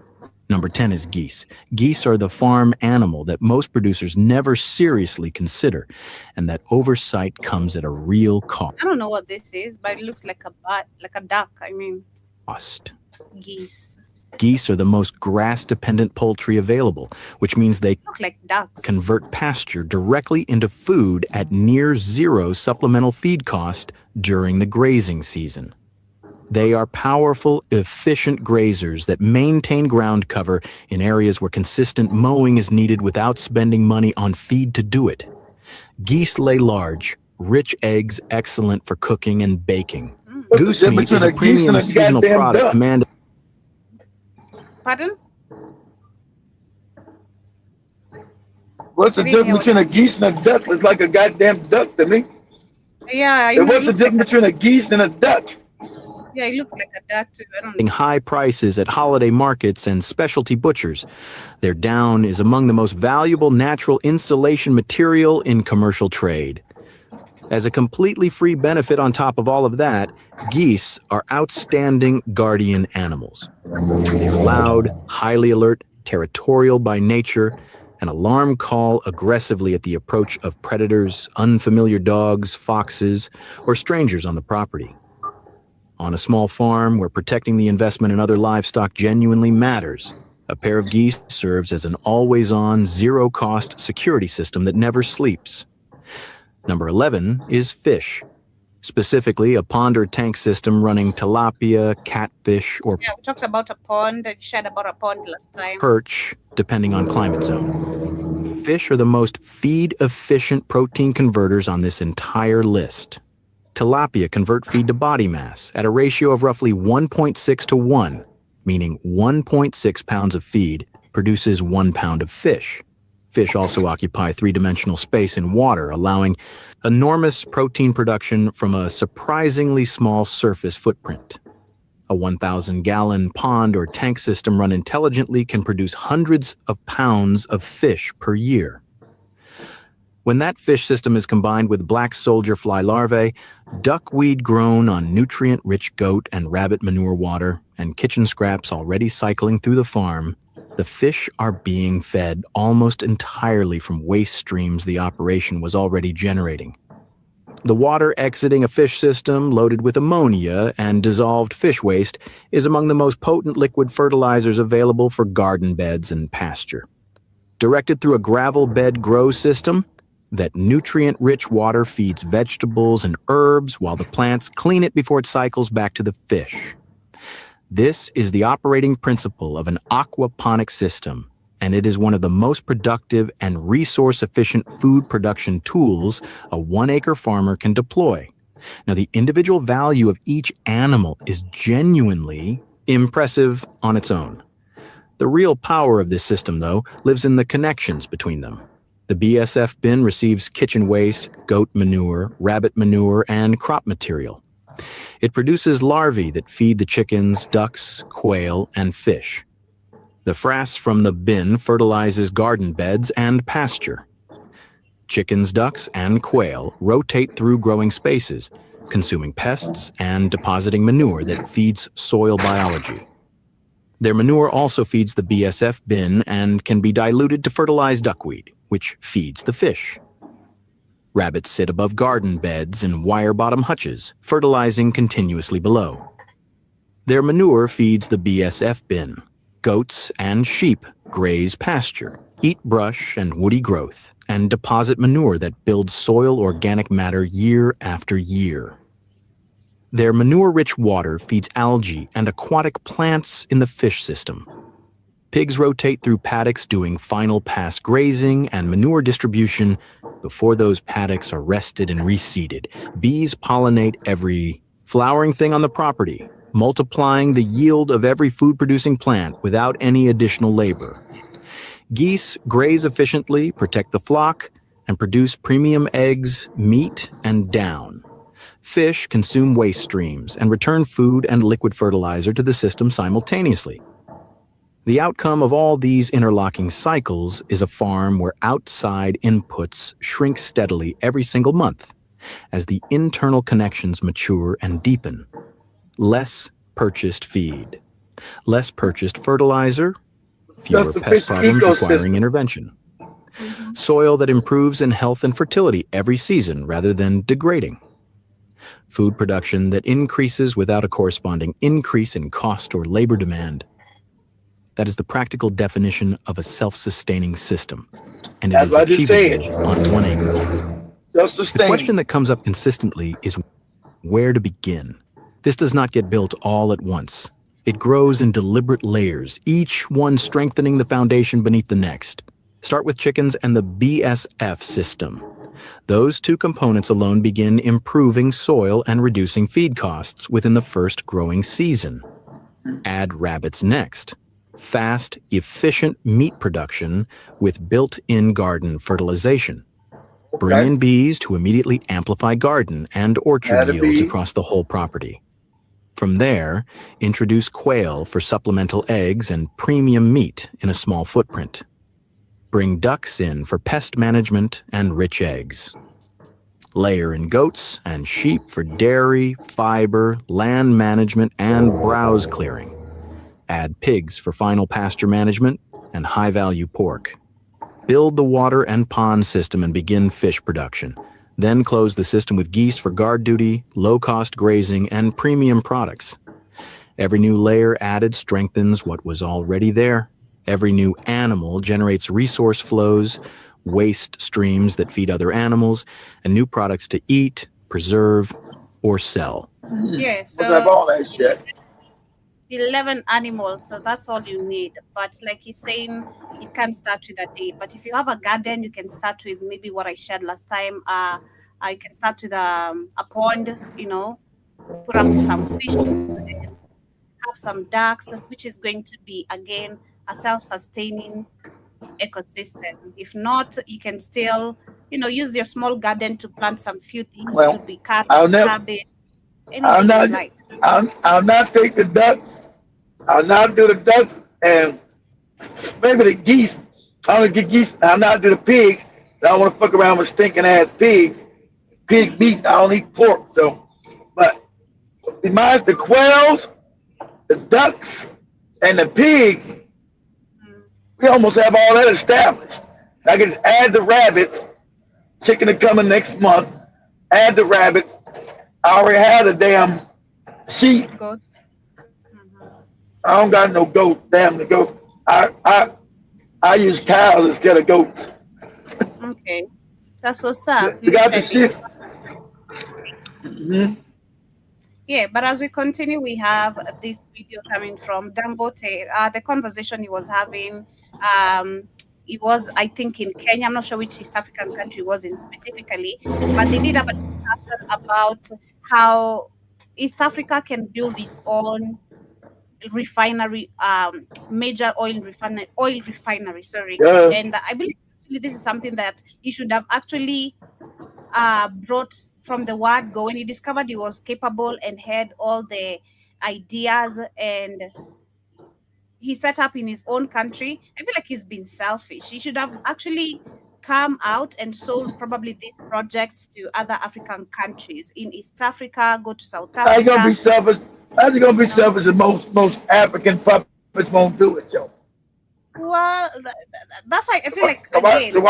Number 10 is geese. Geese are the farm animal that most producers never seriously consider, and that oversight comes at a real cost. I don't know what this is, but it looks like a duck. Geese. Geese are the most grass-dependent poultry available, which means they Look like ducks. convert pasture directly into food at near zero supplemental feed cost during the grazing season. They are powerful, efficient grazers that maintain ground cover in areas where consistent mowing is needed without spending money on feed to do it. Geese lay large, rich eggs excellent for cooking and baking. Goose meat is a premium seasonal product commanded. Pardon? What's the difference between a geese and a duck? It's like a goddamn duck to me. Yeah. What's the difference between a geese and a duck? Yeah, it looks like a duck too. I don't know. High prices at holiday markets and specialty butchers. Their down is among the most valuable natural insulation material in commercial trade. As a completely free benefit on top of all of that, geese are outstanding guardian animals. They are loud, highly alert, territorial by nature, and alarm call aggressively at the approach of predators, unfamiliar dogs, foxes, or strangers on the property. On a small farm where protecting the investment in other livestock genuinely matters, a pair of geese serves as an always-on, zero-cost security system that never sleeps. Number 11 is fish. Specifically, a pond or tank system running tilapia, catfish, or we talked about a pond. You shared about a pond last time. Perch, depending on climate zone. Fish are the most feed-efficient protein converters on this entire list. Tilapia convert feed to body mass at a ratio of roughly 1.6 to 1, meaning 1.6 pounds of feed produces 1 pound of fish. Fish also occupy three-dimensional space in water, allowing enormous protein production from a surprisingly small surface footprint. A 1,000-gallon pond or tank system run intelligently can produce hundreds of pounds of fish per year. When that fish system is combined with black soldier fly larvae, duckweed grown on nutrient-rich goat and rabbit manure water, and kitchen scraps already cycling through the farm, the fish are being fed almost entirely from waste streams the operation was already generating. The water exiting a fish system loaded with ammonia and dissolved fish waste is among the most potent liquid fertilizers available for garden beds and pasture. Directed through a gravel bed grow system, that nutrient-rich water feeds vegetables and herbs while the plants clean it before it cycles back to the fish. This is the operating principle of an aquaponic system, and it is one of the most productive and resource-efficient food production tools a 1-acre farmer can deploy. Now, the individual value of each animal is genuinely impressive on its own. The real power of this system, though, lives in the connections between them. The BSF bin receives kitchen waste, goat manure, rabbit manure, and crop material. It produces larvae that feed the chickens, ducks, quail, and fish. The frass from the bin fertilizes garden beds and pasture. Chickens, ducks, and quail rotate through growing spaces, consuming pests and depositing manure that feeds soil biology. Their manure also feeds the BSF bin and can be diluted to fertilize duckweed, which feeds the fish. Rabbits sit above garden beds in wire-bottom hutches, fertilizing continuously below. Their manure feeds the BSF bin. Goats and sheep graze pasture, eat brush and woody growth, and deposit manure that builds soil organic matter year after year. Their manure-rich water feeds algae and aquatic plants in the fish system. Pigs rotate through paddocks doing final pass grazing and manure distribution before those paddocks are rested and reseeded. Bees pollinate every flowering thing on the property, multiplying the yield of every food-producing plant without any additional labor. Geese graze efficiently, protect the flock, and produce premium eggs, meat, and down. Fish consume waste streams and return food and liquid fertilizer to the system simultaneously. The outcome of all these interlocking cycles is a farm where outside inputs shrink steadily every single month as the internal connections mature and deepen. Less purchased feed, less purchased fertilizer, fewer pest problems requiring intervention. Soil that improves in health and fertility every season rather than degrading. Food production that increases without a corresponding increase in cost or labor demand. That is the practical definition of a self-sustaining system, and it is achievable on 1 acre. The question that comes up consistently is where to begin. This does not get built all at once. It grows in deliberate layers, each one strengthening the foundation beneath the next. Start with chickens and the BSF system. Those two components alone begin improving soil and reducing feed costs within the first growing season. Add rabbits next. Fast, efficient meat production with built-in garden fertilization. Bring in bees to immediately amplify garden and orchard yields across the whole property. From there, introduce quail for supplemental eggs and premium meat in a small footprint. Bring ducks in for pest management and rich eggs. Layer in goats and sheep for dairy, fiber, land management, and browse clearing. Add pigs for final pasture management and high-value pork. Build the water and pond system and begin fish production. Then close the system with geese for guard duty, low-cost grazing, and premium products. Every new layer added strengthens what was already there. Every new animal generates resource flows, waste streams that feed other animals, and new products to eat, preserve, or sell. Yeah, What's up, all that shit? 11 animals, so that's all you need. But like he's saying, you can't start with a day. But if you have a garden, you can start with maybe what I shared last time. You can start with a pond, put up some fish, have some ducks, which is going to be, again, a self-sustaining ecosystem. If not, you can still, use your small garden to plant some few things. Well, it could be carrot, cabbage, I'll anything you like. I'll not take the ducks. I'll not do the ducks and maybe the geese. I'll get geese. I'll not do the pigs. I don't want to fuck around with stinking ass pigs. Pig meat. I don't eat pork. So, but besides the quails, the ducks, and the pigs, we almost have all that established. I can just add the rabbits. Chicken are coming next month. Add the rabbits. I already had a damn sheep. Goats. I don't got no goat. Damn the goat. I use cows instead of goats. Okay, that's what's up. You got the sheep. Mm-hmm. Yeah, but as we continue, we have this video coming from Dangote. The conversation he was having, it was, I think, in Kenya. I'm not sure which East African country it was in specifically, but they did have a discussion about how East Africa can build its own refinery, major oil refinery. Sorry, Yeah. and I believe actually this is something that he should have actually brought from the word go. When he discovered he was capable and had all the ideas, and he set up in his own country, I feel like he's been selfish. He should have actually come out and sold probably these projects to other African countries in East Africa, go to South How you gonna be Africa. selfish? How's it gonna be selfish if most African puppets won't do it, Joe? Well, that's why I feel like, The again, the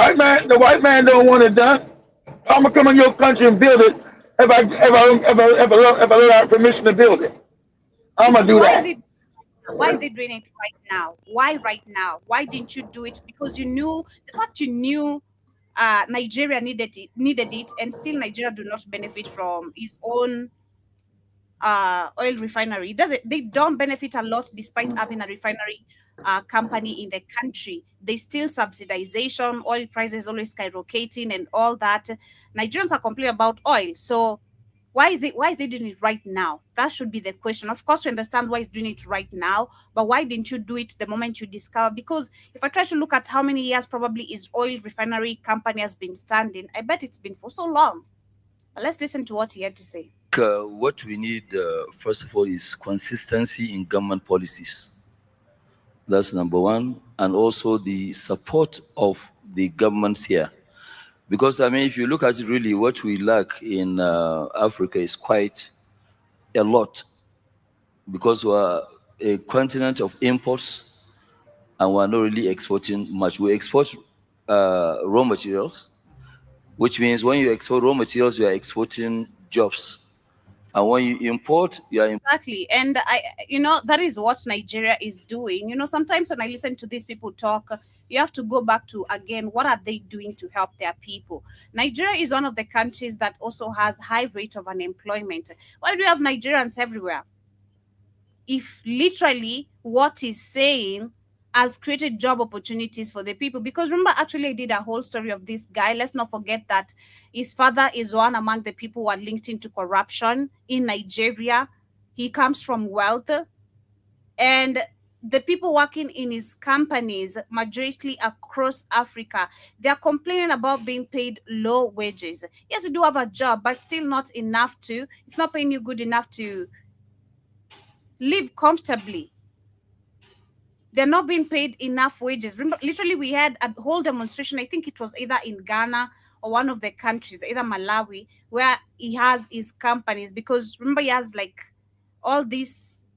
white man don't want it done. I'm gonna come in your country and build it if I let out permission to build it. I'm gonna do that. Why is he doing it right now? Why right now? Why didn't you do it? Because you knew Nigeria needed it, and still Nigeria do not benefit from its own oil refinery. They don't benefit a lot despite having a refinery company in the country. They still subsidization, oil prices always skyrocketing and all that. Nigerians are complaining about oil. So why is he doing it right now? That should be the question. Of course, we understand why he's doing it right now, but why didn't you do it the moment you discover? Because if I try to look at how many years probably his oil refinery company has been standing, I bet it's been for so long. But let's listen to what he had to say. What we need, first of all, is consistency in government policies. That's number one. And also the support of the governments here. Because, I mean, if you look at it really, what we lack in Africa is quite a lot. Because we're a continent of imports and we're not really exporting much. We export raw materials, which means when you export raw materials, you are exporting jobs. And when you import, you are exactly. And that is what Nigeria is doing. Sometimes when I listen to these people talk, you have to go back to, again, what are they doing to help their people? Nigeria is one of the countries that also has high rate of unemployment. Why do we have Nigerians everywhere? If literally what he's saying has created job opportunities for the people. Because remember, actually, I did a whole story of this guy. Let's not forget that his father is one among the people who are linked into corruption in Nigeria. He comes from wealth. And the people working in his companies, majority across Africa, they are complaining about being paid low wages. Yes, you do have a job, but still not enough it's not paying you good enough to live comfortably. They're not being paid enough wages. Remember, literally, we had a whole demonstration. I think it was either in Ghana or one of the countries, either Malawi, where he has his companies, because remember he has like all these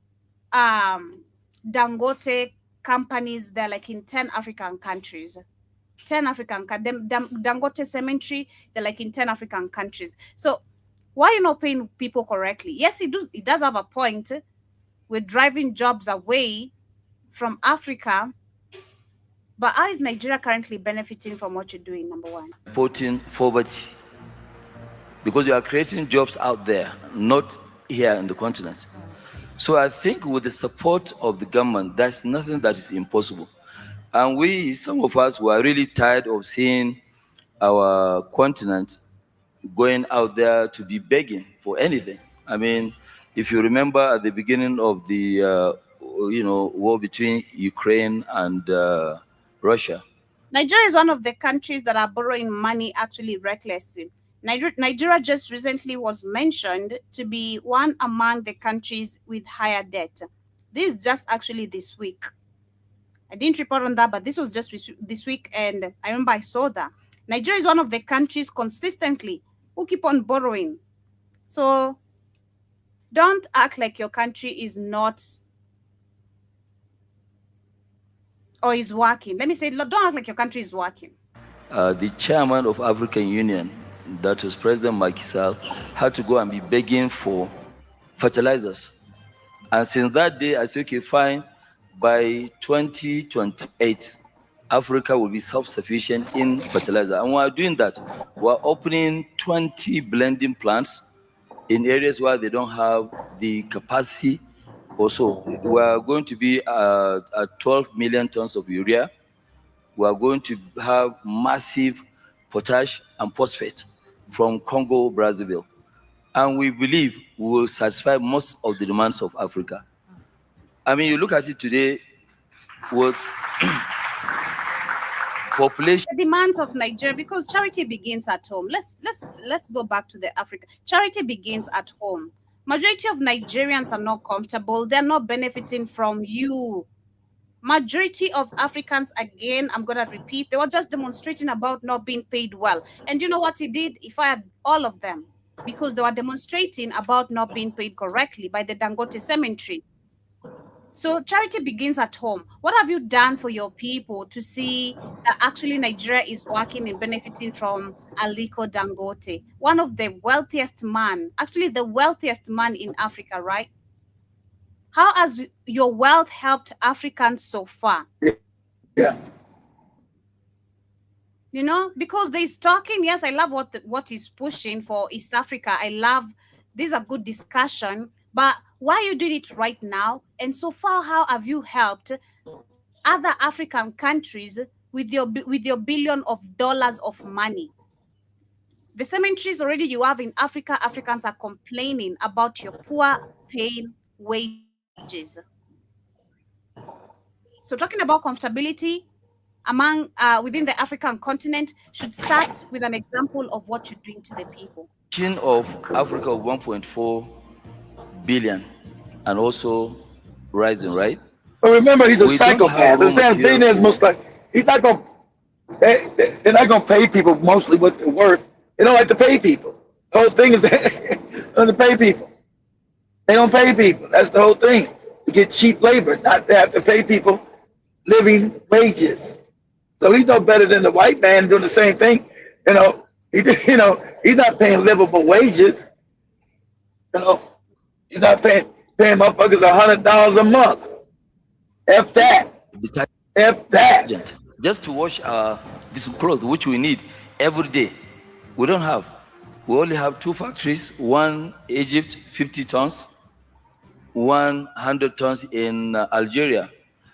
Dangote companies, they're like in 10 African countries. 10 African Dangote cemetery, they're like in 10 African countries. So why are you not paying people correctly? Yes, he does have a point. We're driving jobs away from Africa, but how is Nigeria currently benefiting from what you're doing, number one? Reporting poverty, because you are creating jobs out there, not here in the continent. So I think with the support of the government, there's nothing that is impossible. And some of us were really tired of seeing our continent going out there to be begging for anything. I mean, if you remember at the beginning of the war between Ukraine and Russia, Nigeria is one of the countries that are borrowing money actually recklessly. Nigeria just recently was mentioned to be one among the countries with higher debt. This is just actually this week. I didn't report on that, but this was just this week, and I remember I saw that. Nigeria is one of the countries consistently who keep on borrowing. So don't act like your country is not or is working. Let me say, don't act like your country is working. The chairman of African Union, that was President Macky Sall, had to go and be begging for fertilizers. And since that day, I said, okay, fine, by 2028, Africa will be self-sufficient in fertilizer. And while doing that, we're opening 20 blending plants in areas where they don't have the capacity. Also, we're going to be at 12 million tons of urea. We're going to have massive potash and phosphate from Congo, Brazzaville. And we believe we will satisfy most of the demands of Africa. I mean, you look at it today with population. The demands of Nigeria, because charity begins at home. Let's go back to the Africa. Charity begins at home. Majority of Nigerians are not comfortable. They're not benefiting from you. Majority of Africans, again, I'm going to repeat, they were just demonstrating about not being paid well. And you know what he did? He fired all of them because they were demonstrating about not being paid correctly by the Dangote cemetery. So charity begins at home. What have you done for your people to see that actually Nigeria is working and benefiting from Aliko Dangote, one of the wealthiest man, actually the wealthiest man in Africa, right? How has your wealth helped Africans so far? Yeah. You know, because there's talking. Yes, I love what he's pushing for East Africa. I love, these are good discussion. But why are you doing it right now? And so far, how have you helped other African countries with your billion of dollars of money? The cemeteries already you have in Africa, Africans are complaining about your poor paying wages. So talking about comfortability among within the African continent should start with an example of what you're doing to the people. Of Africa of 1.4 billion and also rising, right? But remember, he's a psychopath. This man's billionaires most like he's not gonna. They're not gonna pay people mostly what they're worth. They don't like to pay people. The whole thing is they don't to pay people. They don't pay people. That's the whole thing. To get cheap labor, not to have to pay people living wages. So he's no better than the white man doing the same thing. You know, he's not paying livable wages. You know, he's not paying motherfuckers $100 a month. F that. F that. Just to wash this clothes, which we need every day, we don't have. We only have 2 factories. One Egypt, 50 tons. 100 tons in Algeria.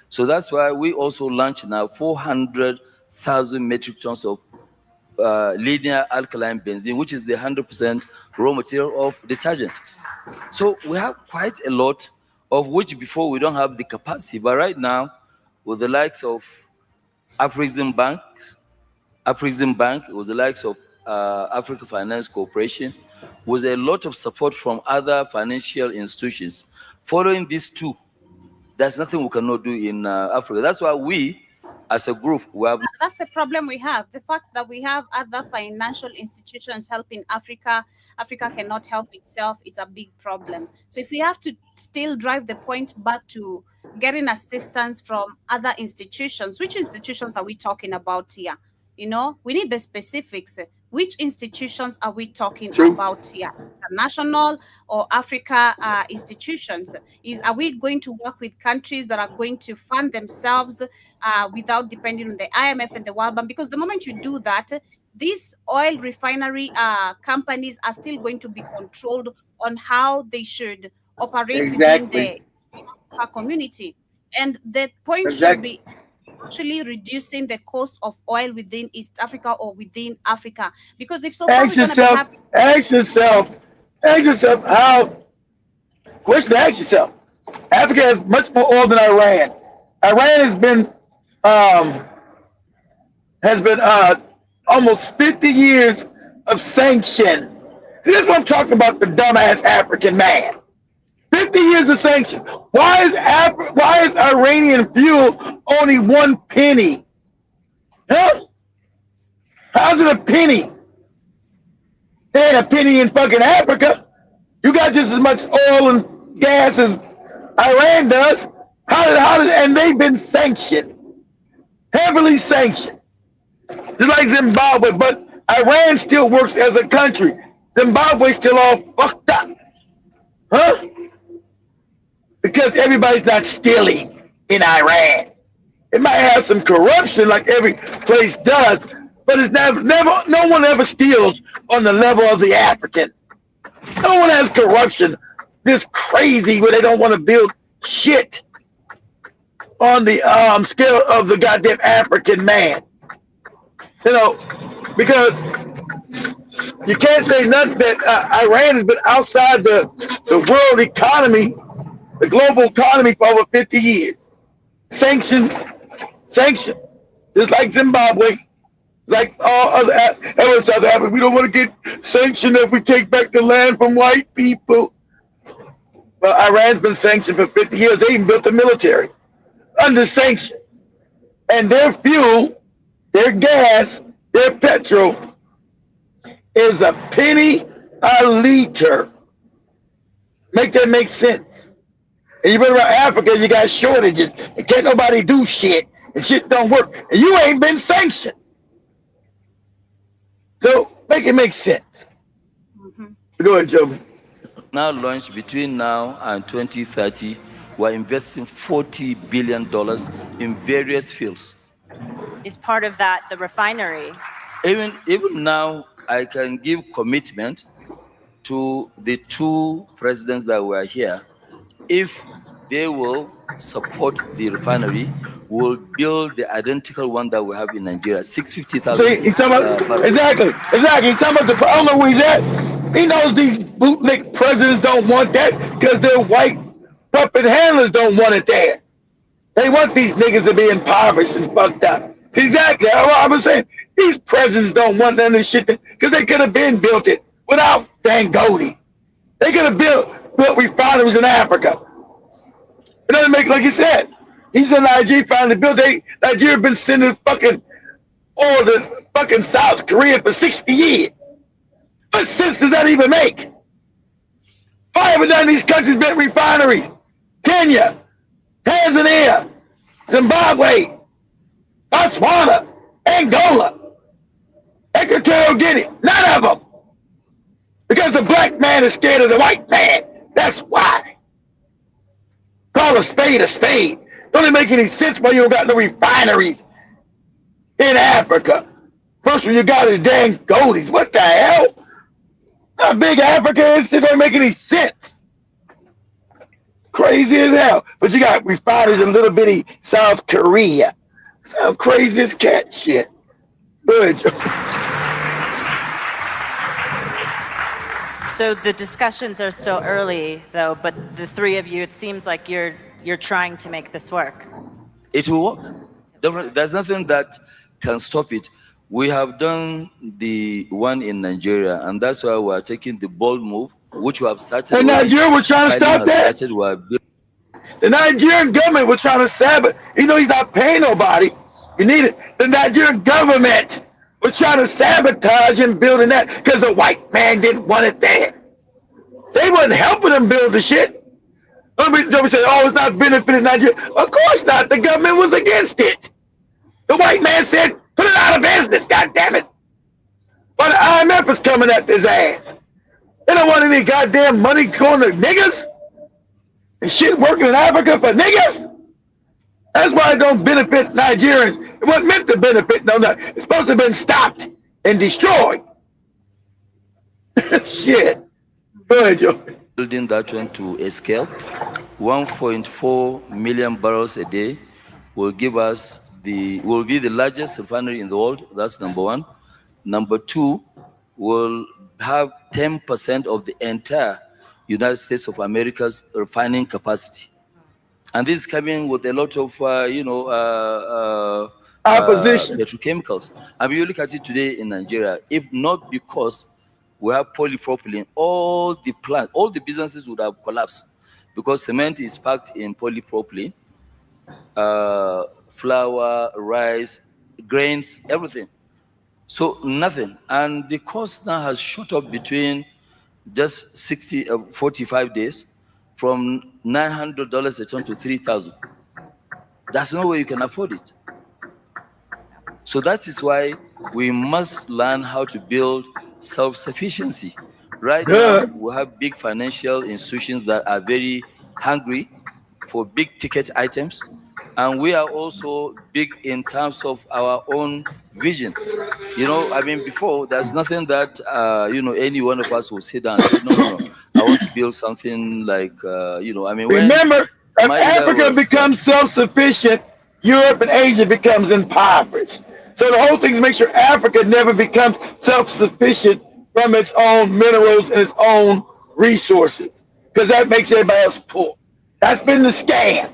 So that's why we also launched now 400,000 metric tons of linear alkaline benzene, which is the 100% raw material of detergent. So we have quite a lot of which before we don't have the capacity. But right now, with the likes of Afrexim Bank, with the likes of Africa Finance Corporation, with a lot of support from other financial institutions. Following these two, there's nothing we cannot do in Africa. That's why we as a group, we have. That's the problem we have. The fact that we have other financial institutions helping Africa, Africa cannot help itself is a big problem. So if we have to still drive the point back to getting assistance from other institutions, which institutions are we talking about here? You know, we need the specifics. Which institutions are we talking about here? International or Africa institutions? Are we going to work with countries that are going to fund themselves without depending on the IMF and the World Bank? Because the moment you do that, these oil refinery companies are still going to be controlled on how they should operate within the community. And the point should be actually reducing the cost of oil within East Africa or within Africa. Because if so far ask yourself how, question to ask yourself. Africa has much more oil than Iran. Iran has been almost 50 years of sanctions. See, this is what I'm talking about, the dumbass African man. 50 years of sanctions. Why is Iranian fuel only 1 penny? Huh? How's it a penny? There ain't a penny in fucking Africa. You got just as much oil and gas as Iran does. And they've been sanctioned. Heavily sanctioned. Just like Zimbabwe, but Iran still works as a country. Zimbabwe still all fucked up. Huh? Because everybody's not stealing in Iran. It might have some corruption like every place does, but it's never no one ever steals on the level of the African. No one has corruption this crazy where they don't want to build shit on the scale of the goddamn African man. You know, because you can't say nothing that Iran has been outside the world economy, the global economy for over 50 years. Sanction. Just like Zimbabwe, like all other South Africa. We don't want to get sanctioned if we take back the land from white people. Well, Iran's been sanctioned for 50 years. They even built the military under sanctions. And their fuel, their gas, their petrol is a penny a liter. Make that make sense. And you been around Africa, you got shortages, and can't nobody do shit, and shit don't work, and you ain't been sanctioned. So make it make sense. Go ahead, Joe. Now launched between now and 2030, we're investing $40 billion in various fields. Is part of that the refinery? Even now, I can give commitment to the two presidents that were here. If they will support the refinery, we'll build the identical one that we have in Nigeria, 650,000. He's talking about, exactly. He's talking about I don't know where he's at. He knows these bootleg presidents don't want that because their white puppet handlers don't want it there. They want these niggas to be impoverished and fucked up. Exactly. I was saying, these presidents don't want none of this shit because they could have been built it without Dangote. They could have built refineries in Africa. It doesn't make, like you said, he's in Nigeria finally built. Nigeria been sending fucking oil to fucking South Korea for 60 years. What sense does that even make? Why haven't none of these countries built refineries? Kenya, Tanzania, Zimbabwe, Botswana, Angola, Equatorial Guinea, none of them. Because the black man is scared of the white man. That's why. Call a spade a spade. Don't it make any sense why you don't got no refineries in Africa? First one you got is Dangote's. What the hell? How big Africa is, it don't make any sense. Crazy as hell. But you got refineries in little bitty South Korea. Sound crazy as cat shit. Good. So the discussions are still early, though, but the three of you, it seems like you're trying to make this work. It will work. There's nothing that can stop it. We have done the one in Nigeria, and that's why we're taking the bold move, which we have started. And Nigeria was trying to stop that. The Nigerian government was trying to sabotage. You know, he's not paying nobody. You need it. The Nigerian government was trying to sabotage him building that because the white man didn't want it there. They wasn't helping him build the shit. Somebody said, oh, it's not benefiting Nigeria. Of course not. The government was against it. The white man said, put it out of business, goddammit. But the IMF is coming at his ass. They don't want any goddamn money going to niggas and shit working in Africa for niggas. That's why it don't benefit Nigerians. It wasn't meant to benefit no. It's supposed to have been stopped and destroyed. Shit. Go ahead, Joe. Building that one to a scale, 1.4 million barrels a day will give us will be the largest refinery in the world. That's number one. Number two, will have 10% of the entire United States of America's refining capacity. And this is coming with a lot of, opposition. Petrochemicals. I mean, you look at it today in Nigeria, if not because we have polypropylene, all the plants, all the businesses would have collapsed because cement is packed in polypropylene, flour, rice, grains, everything. So nothing. And the cost now has shot up between just 45 days from $900 a ton to $3,000. That's no way you can afford it. So that is why we must learn how to build self-sufficiency. Right now, we have big financial institutions that are very hungry for big ticket items. And we are also big in terms of our own vision. I mean, before, there's nothing that, any one of us will sit down and say, no, I want to build something like, Remember, if Africa becomes self-sufficient, Europe and Asia becomes impoverished. So the whole thing is make sure Africa never becomes self-sufficient from its own minerals and its own resources, because that makes everybody else poor. That's been the scam.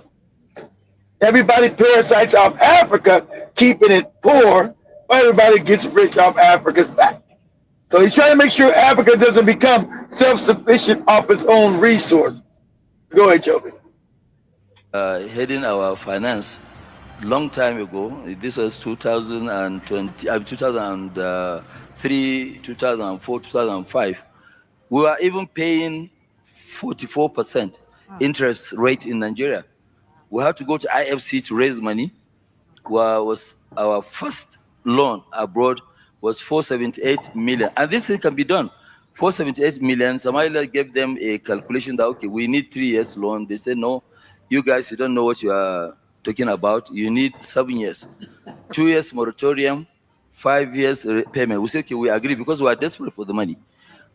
Everybody parasites off Africa, keeping it poor, but everybody gets rich off Africa's back. So he's trying to make sure Africa doesn't become self-sufficient off its own resources. Go ahead, Joby. Heading our finance, long time ago, this was 2020, 2003, 2004, 2005, we were even paying 44% interest rate in Nigeria. We had to go to IFC to raise money. Was our first loan abroad was 478 million. And this thing can be done. 478 million, Somalia gave them a calculation that, okay, we need 3 years loan. They said, no, you guys, you don't know what you are talking about. You need 7 years. 2 years moratorium, 5 years payment. We said, okay, we agree because we are desperate for the money.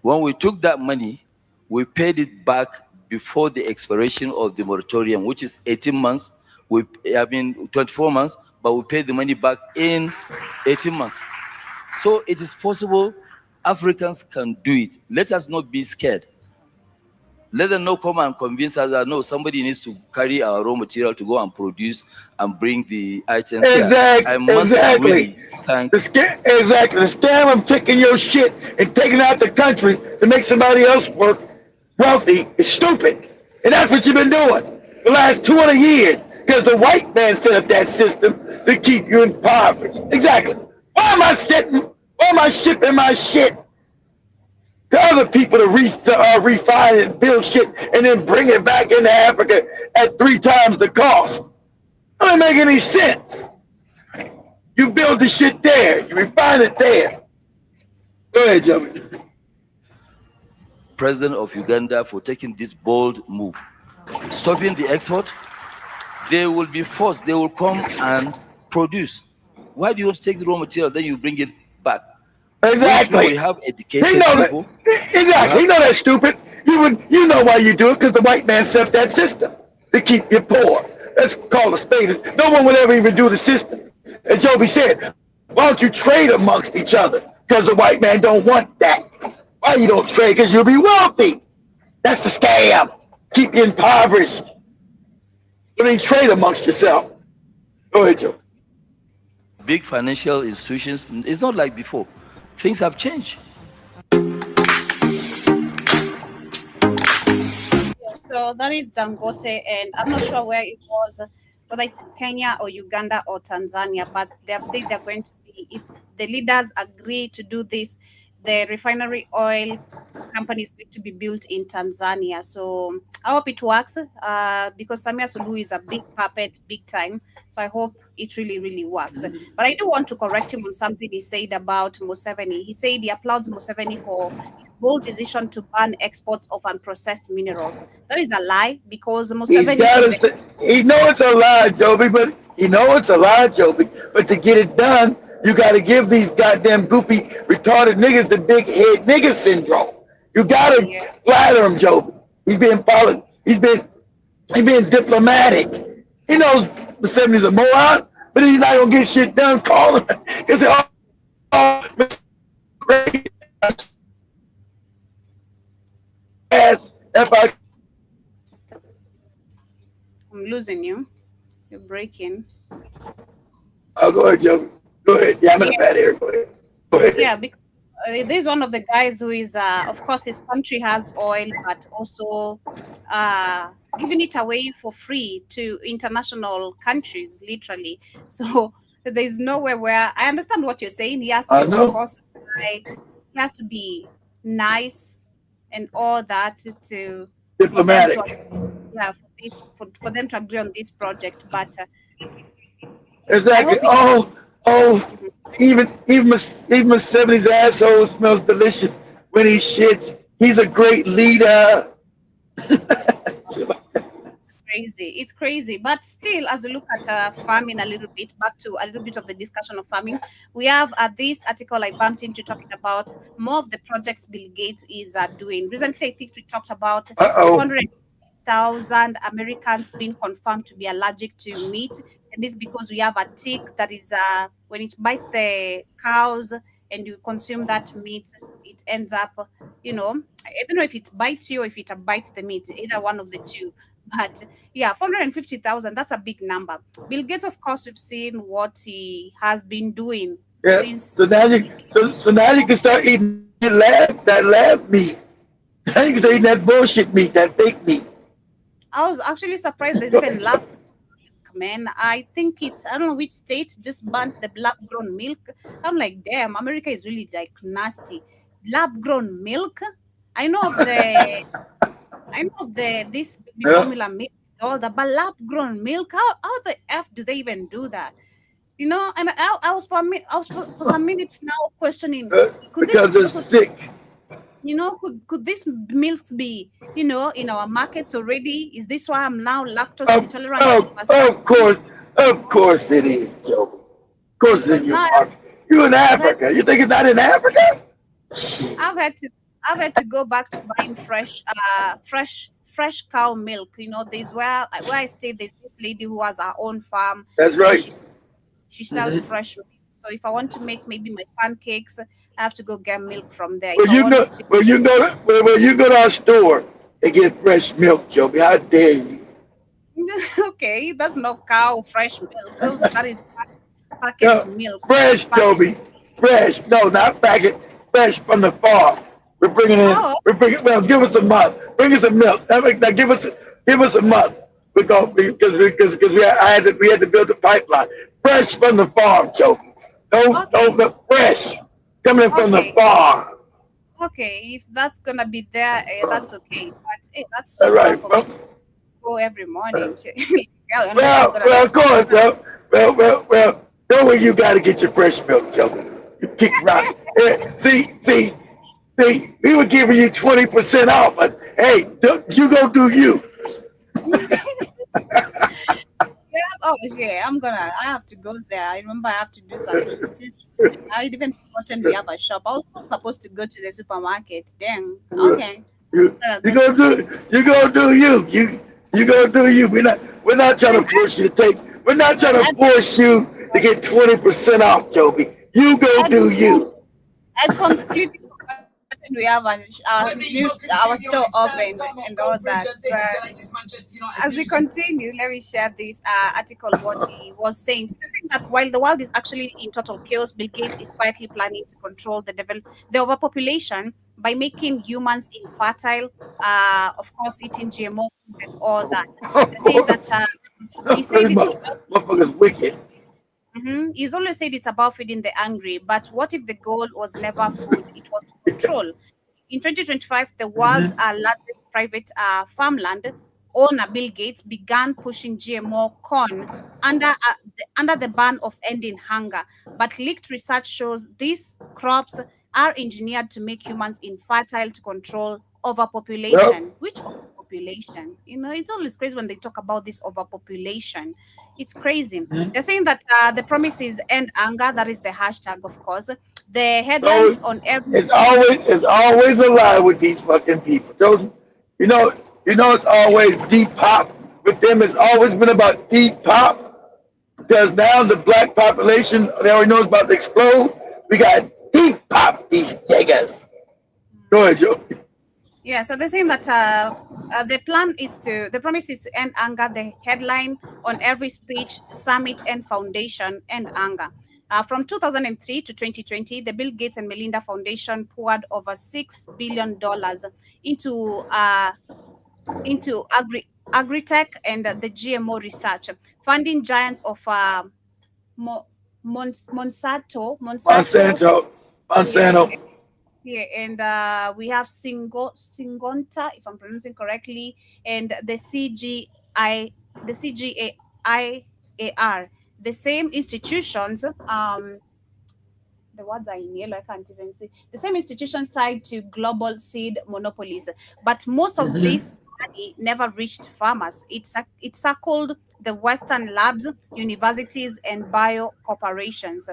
When we took that money, we paid it back before the expiration of the moratorium, which is 18 months. 24 months, but we paid the money back in 18 months. So it is possible. Africans can do it. Let us not be scared. Let them not come and convince us that, no, somebody needs to carry our raw material to go and produce and bring the items here. I must really thank... The scam of taking your shit and taking out the country to make somebody else work wealthy is stupid. And that's what you've been doing the last 200 years, because the white man set up that system to keep you impoverished. Exactly. Why am I shipping my shit to other people to refine and build shit and then bring it back into Africa at 3 times the cost? That doesn't make any sense. You build the shit there, you refine it there. Go ahead, Joey. President of Uganda for taking this bold move, stopping the export. They will be forced, they will come and produce. Why do you want to take the raw material, then you bring it back? Exactly. We have educated people. Exactly. You know that's stupid. You know why you do it, because the white man set up that system to keep you poor. That's called a spade. No one would ever even do the system. As Joby said, why don't you trade amongst each other? Because the white man don't want that. Why you don't trade? Because you'll be wealthy. That's the scam. Keep you impoverished. You don't trade amongst yourself. Go ahead, Joe. Big financial institutions, it's not like before. Things have changed. So that is Dangote, and I'm not sure where it was whether it's Kenya or Uganda or Tanzania, but they have said they're going to be, if the leaders agree to do this, the refinery oil company is going to be built in Tanzania. So I hope it works because Samia Suluhu is a big puppet, big time. So I hope it really, really works. But I do want to correct him on something he said about Museveni. He said he applauds Museveni for his bold decision to ban exports of unprocessed minerals. That is a lie because Museveni is... He know it's a lie, Joby, but to get it done, you got to give these goddamn goopy, retarded niggas the big head nigga syndrome. You got to flatter him, Joby. He's being diplomatic. He knows Museveni's a moron, but he's not gonna get shit done. Call him. It's I'm losing you. You're breaking. Oh, go ahead, Joby. Go ahead. Yeah, I'm in a bad area. Go ahead. Yeah, because there's one of the guys who is, of course, his country has oil, but also giving it away for free to international countries, literally. So there's nowhere where I understand what you're saying. He has to, of course, he has to be nice and all that to diplomatic. For them to agree on this project, but exactly. Even Museveni's asshole smells delicious when he shits. He's a great leader. It's crazy. But still, as we look at farming a little bit, back to a little bit of the discussion of farming, we have this article I bumped into talking about more of the projects Bill Gates is doing. Recently, I think we talked about 100,000 Americans being confirmed to be allergic to meat. And this because we have a tick that is, when it bites the cows and you consume that meat, it ends up, I don't know if it bites you or if it bites the meat, either one of the two. But yeah, 450,000, that's a big number. Bill Gates, of course, we've seen what he has been doing since. So now you can start eating that lab meat. Now you can start eating that bullshit meat, that fake meat. I was actually surprised there's even lab milk, man. I think I don't know which state just banned the lab-grown milk. I'm like, damn, America is really like nasty. Lab-grown milk? I know of this baby formula milk, all that, but lab-grown milk, how the F do they even do that? And I was for some minutes now questioning because it's sick. Could these milks be, in our markets already? Is this why I'm now lactose intolerant? Of course it is, Joey. Of course it's in your market. You're in Africa. You think it's not in Africa? I've had to go back to buying fresh cow milk. There's where I stay. There's this lady who has her own farm. That's right. She sells fresh milk. So if I want to make maybe my pancakes, I have to go get milk from there. You go to our store and get fresh milk, Joby. How dare you? Okay, that's not cow fresh milk. That is packet milk. Fresh, Joby. Fresh. No, not packet. Fresh from the farm. We're bringing in. Well, give us a month. Bring us some milk. Now give us a month. Because we had to build the pipeline. Fresh from the farm, Joby. Don't fresh. Coming from the farm. Okay, if that's gonna be there, that's okay. But that's so right, far for me to go every morning. Well, of course. Well, know where you got to get your fresh milk, Joby. Kick rock. See, we were giving you 20% off, but hey, you go do you. I have to go there. I remember I have to do some. I even forgotten we have a shop. I was supposed to go to the supermarket. Dang. Okay. You go do you. You go do you. We're not trying to force you to take. We're not trying to force you to get 20% off, Joby. You go do you. I completely forgot we have our store open and all that. But as we continue, let me share this article, what he was saying. He's saying that while the world is actually in total chaos, Bill Gates is quietly planning to control the overpopulation by making humans infertile, of course, eating GMO foods and all that. They're saying that He said it's motherfucker's wicked. He's always said it's about feeding the hungry, but what if the goal was never food? It was to control. In 2025, the world's largest private farmland owner, Bill Gates, began pushing GMO corn under the ban of ending hunger. But leaked research shows these crops are engineered to make humans infertile to control overpopulation. Which overpopulation? It's always crazy when they talk about this overpopulation. It's crazy. They're saying that the promise is end hunger. That is the hashtag, of course. The headlines on every it's always a lie with these fucking people. Those, it's always deep pop. With them, it's always been about deep pop. Because now the black population, they already know it's about to explode. We got deep pop these niggas. Go ahead, Joe. Yeah, so they're saying that the promise is to end hunger. The headline on every speech, summit, and foundation, end hunger. From 2003 to 2020, the Bill Gates and Melinda Foundation poured over $6 billion into agri-tech and the GMO research, funding giants of Monsanto. Yeah, and we have Singonta, if I'm pronouncing correctly, and the CGIAR, the same institutions. The words are in yellow, I can't even see. The same institutions tied to global seed monopolies, but most of this money never reached farmers. It circled the Western labs, universities, and bio corporations.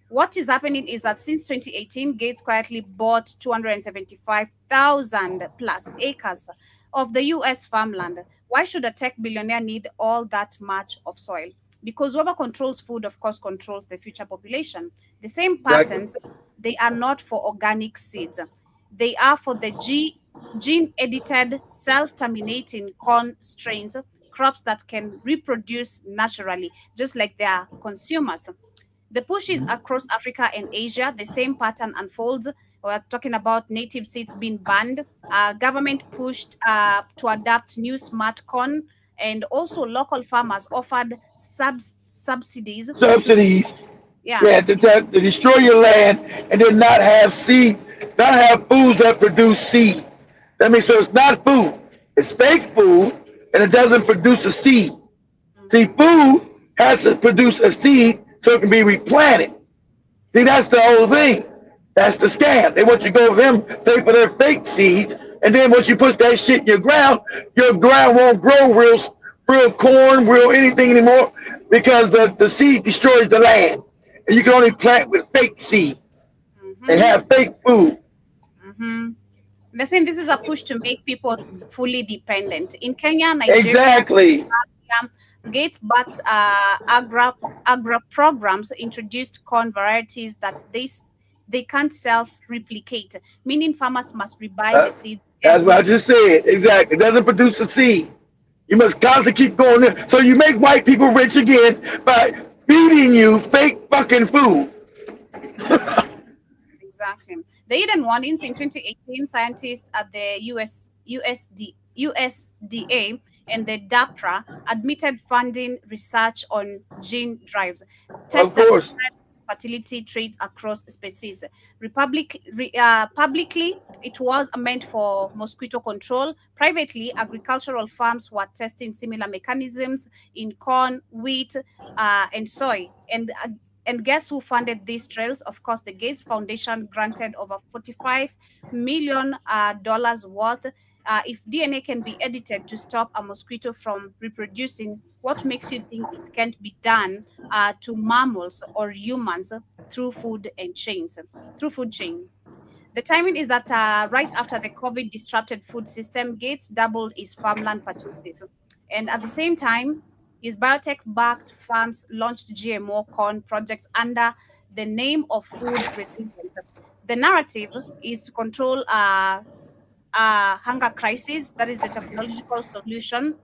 What is happening is that since 2018, Gates quietly bought 275,000 plus acres of the US farmland. Why should a tech billionaire need all that much of soil? Because whoever controls food, of course, controls the future population. The same patents, they are not for organic seeds. They are for the gene-edited, self-terminating corn strains, crops that can reproduce naturally, just like their consumers. The push is across Africa and Asia. The same pattern unfolds. We're talking about native seeds being banned. Government pushed to adapt new smart corn, and also local farmers offered subsidies. To destroy your land and then not have seeds, not have foods that produce seeds. That means so it's not food. It's fake food, and it doesn't produce a seed. See, food has to produce a seed so it can be replanted. See, that's the whole thing. That's the scam. They want you to go with them, pay for their fake seeds, and then once you put that shit in your ground won't grow real corn, real anything anymore, because the seed destroys the land. And you can only plant with fake seeds and have fake food. They're saying this is a push to make people fully dependent. In Kenya, Nigeria, exactly. Gates backed agri programs introduced corn varieties that they can't self-replicate, meaning farmers must rebuy the seeds. That's what I just said. Exactly. It doesn't produce a seed. You must constantly keep going there. So you make white people rich again by feeding you fake fucking food. Exactly. The hidden warnings in 2018, scientists at the USDA and the DAPRA admitted funding research on gene drives, tech that spread fertility traits across species. Publicly, it was meant for mosquito control. Privately, agricultural farms were testing similar mechanisms in corn, wheat, and soy. And guess who funded these trials? Of course, the Gates Foundation granted over $45 million worth. If DNA can be edited to stop a mosquito from reproducing, what makes you think it can't be done to mammals or humans through food chain? The timing is that right after the COVID disrupted food system, Gates doubled his farmland purchases. And at the same time, his biotech-backed farms launched GMO corn projects under the name of food resilience. The narrative is to control hunger crisis. That is the technological solution.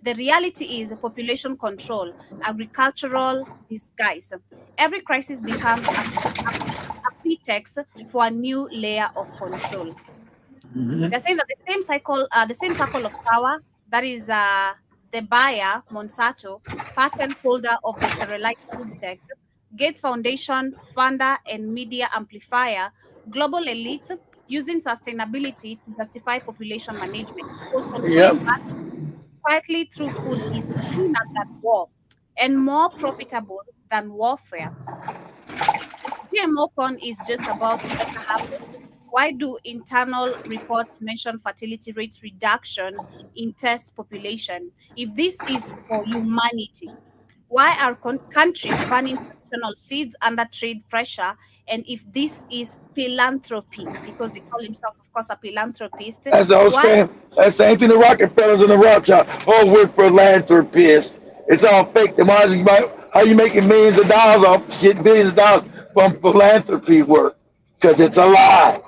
The reality is population control, agricultural disguise. Every crisis becomes a pretext for a new layer of control. They're saying that the same circle of power, that is the buyer, Monsanto, patent holder of the sterilized food tech, Gates Foundation, funder and media amplifier, global elites using sustainability to justify population management. Because controlling quietly through food is cleaner than war and more profitable than warfare. GMO corn is just about better harvest. Why do internal reports mention fertility rate reduction in test population? If this is for humanity, why are countries banning traditional seeds under trade pressure? And if this is philanthropy, because he called himself, of course, a philanthropist, That's the whole scam. That's the same thing the Rockefellers and the Rothschild. Oh, we're philanthropists. It's all fake. Then how you making millions of dollars off shit, billions of dollars from philanthropy work? Because it's a lie.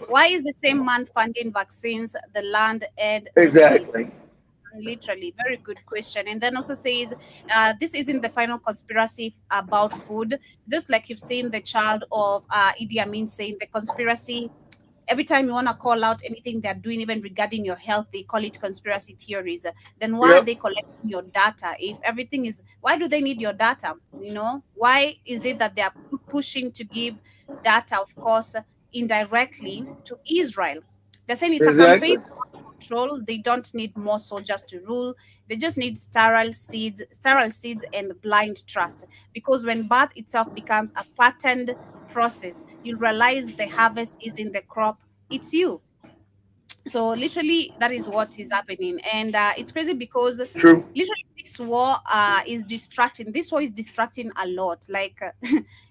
Why is the same man funding vaccines, the land, and exactly? Literally, very good question. And then also says, this isn't the final conspiracy about food. Just like you've seen the child of Idi Amin saying the conspiracy. Every time you want to call out anything they're doing, even regarding your health, they call it conspiracy theories. Then why are they collecting your data? If everything is, why do they need your data? You know, why is it that they are pushing to give data, of course, indirectly to Israel? They're saying it's a campaign control. They don't need more soldiers to rule. They just need sterile seeds and blind trust. Because when birth itself becomes a patterned process, you realize the harvest is in the crop, it's you. So literally that is what is happening. And it's crazy because literally this war is distracting. This war is distracting a lot. Like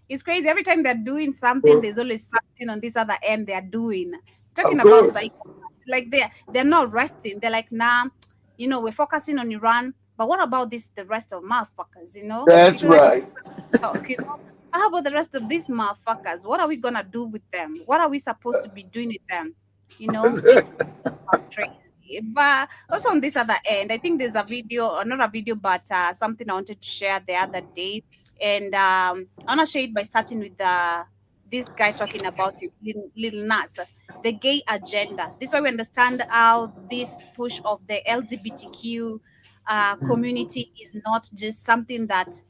it's crazy. Every time they're doing something, there's always something on this other end they're doing. Talking about psychopaths, like they're not resting. They're like, nah, you know, we're focusing on Iran, but what about the rest of motherfuckers, you know? That's right. You know, how about the rest of these motherfuckers? What are we gonna do with them? What are we supposed to be doing with them? You know, it's crazy. But also on this other end, I think there's a video, or not a video, but something I wanted to share the other day. And I want to share it by starting with this guy talking about it, Lil Nas, the gay agenda. This way we understand how this push of the LGBTQ community is not just something that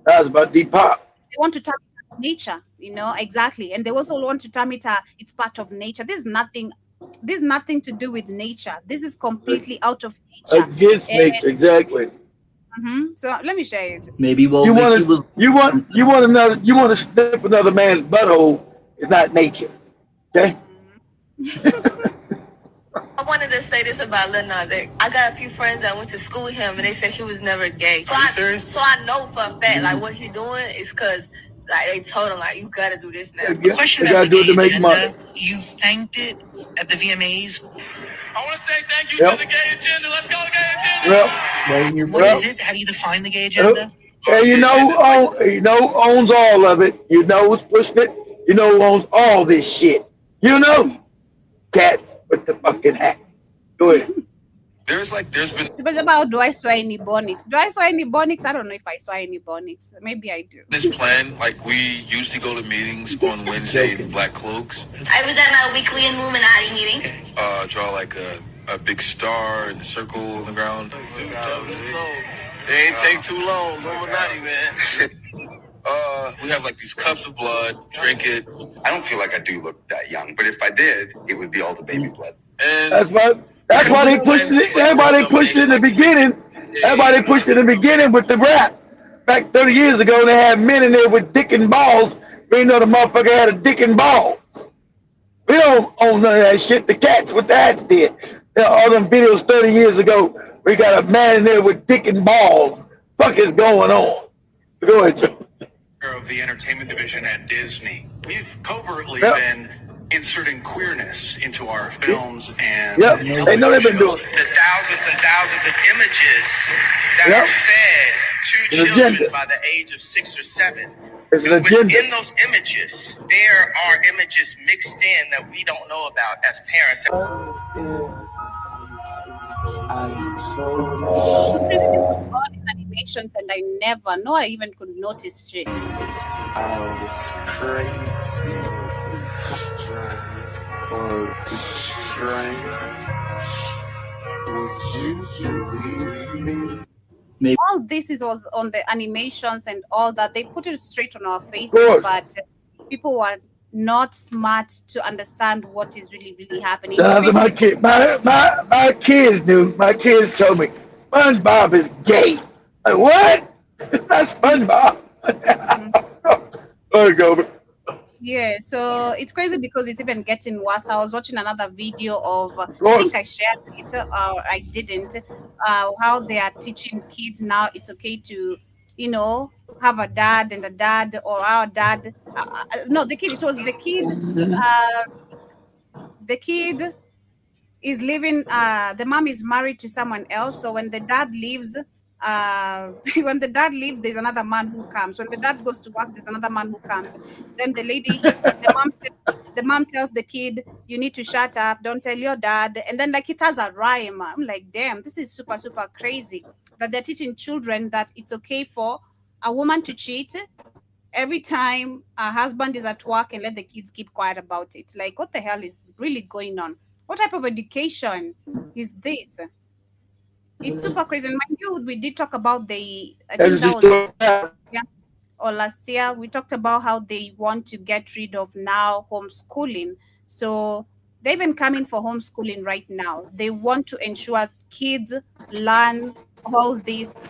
that's about Depop. They want to term it as nature, you know, exactly. And they also want to term it it's part of nature. This is nothing to do with nature. This is completely out of nature. Against nature, exactly. So let me share it. Maybe you want to snip another man's butthole. It's not nature. Okay. I wanted to say this about Lil Nas X. I got a few friends that went to school with him, and they said he was never gay. So I know for a fact, like, what he doing is because, like, they told him, like, you gotta do this now. The question about the gay agenda, you thanked it at the VMAs. I want to say thank you to the gay agenda. Let's go, gay agenda. What is it? How do you define the gay agenda? And you know who owns all of it. You know who's pushing it. You know who owns all this shit. You know, cats with the fucking hats. Go ahead. There's been. It was about, do I saw any bonics? Do I saw any bonics? I don't know if I saw any bonics. Maybe I do. This plan, like, we used to go to meetings on Wednesday in Black Cloaks. I was at my weekly Illuminati meeting. Draw like a big star and a circle on the ground. They ain't take too long. Illuminati, man. We have like these cups of blood. Drink it. I don't feel like I do look that young, but if I did, it would be all the baby blood. And that's why they pushed it. Everybody pushed it in the beginning. Everybody pushed it in the beginning with the rap. Back 30 years ago, they had men in there with dick and balls. We know the motherfucker had a dick and balls. We don't own none of that shit. The cats with the hats did. All them videos 30 years ago, we got a man in there with dick and balls. Fuck is going on? Go ahead, Joe. Of the entertainment division at Disney, we've covertly been inserting queerness into our films and they know they've been doing it. The thousands and thousands of images that are fed to children by the age of 6 or 7. Within those images, there are images mixed in that we don't know about as parents. Animations, and I never know I even could notice shit. I was crazy or All this was on the animations and all that. They put it straight on our faces, but people were not smart to understand what is really happening. Shout out to my kid. My kids knew. My kids told me SpongeBob is gay. Like what? That's SpongeBob. There you go. Yeah, so it's crazy because it's even getting worse. I was watching another video of, I think I shared it or I didn't, how they are teaching kids now it's okay to, have a dad and a dad or our dad. No, it was the kid. The kid is living, the mom is married to someone else. So when the dad leaves, when the dad leaves, there's another man who comes. When the dad goes to work, there's another man who comes. Then the mom tells the kid, you need to shut up, don't tell your dad. And then like it has a rhyme. I'm like, damn, this is super, super crazy that they're teaching children that it's okay for a woman to cheat every time a husband is at work and let the kids keep quiet about it. Like, what the hell is really going on? What type of education is this? It's super crazy. And mind you, we did talk about I think that was or last year, we talked about how they want to get rid of now homeschooling. So they're even coming for homeschooling right now. They want to ensure kids learn all these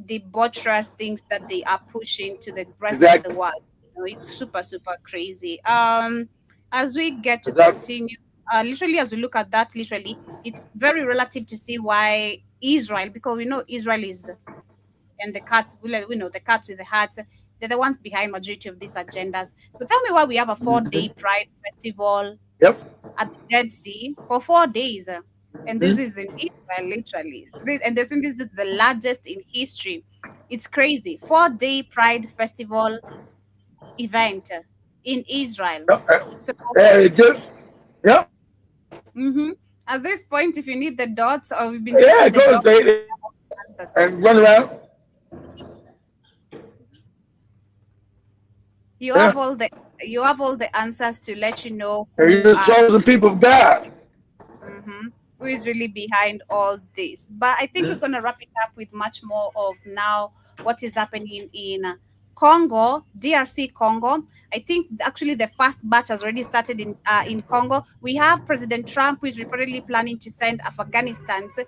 debaucherous things that they are pushing to the rest of the world. It's super, super crazy. As we get to continue, literally, as we look at that, literally, it's very relative to see why Israel, because we know Israel is, and the cats, we know the cats with the hearts, they're the ones behind majority of these agendas. So tell me why we have a 4-day Pride Festival at the Dead Sea for 4 days. And this is in Israel, literally. And this is the largest in history. It's crazy. 4-day Pride Festival event in Israel. So, at this point, if you need the dots or we've been and run around. You have all the answers to let you know you're the chosen people of God. Who is really behind all this. But I think we're going to wrap it up with much more of now what is happening in Congo, DRC Congo. I think actually the first batch has already started in Congo. We have President Trump, who is reportedly planning to send Afghanistans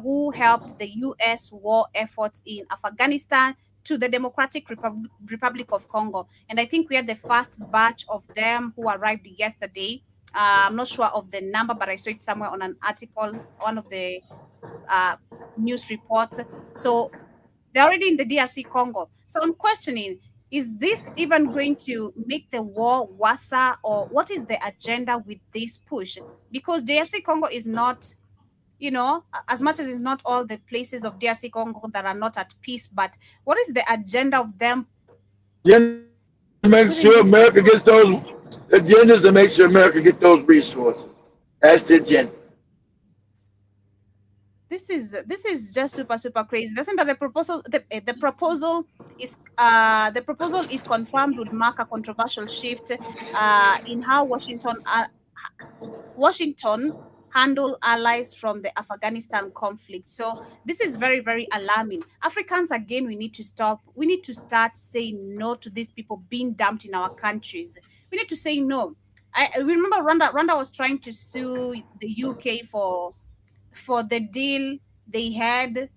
who helped the U.S. war efforts in Afghanistan to the Democratic Republic of Congo. And I think we had the first batch of them who arrived yesterday. I'm not sure of the number, but I saw it somewhere on an article, one of the news reports. So they're already in the DRC Congo. So I'm questioning, is this even going to make the war worse, or what is the agenda with this push? Because DRC Congo is not, as much as it's not all the places of DRC Congo that are not at peace, but what is the agenda of them? Make sure America gets those agendas to make sure America get those resources. That's the agenda. This is just super, super crazy. Doesn't that the proposal is the proposal, if confirmed, would mark a controversial shift in how Washington handle allies from the Afghanistan conflict. So this is very, very alarming. Africans, again, we need to stop. We need to start saying no to these people being dumped in our countries. We need to say no. I remember Rwanda was trying to sue the UK for the deal they had.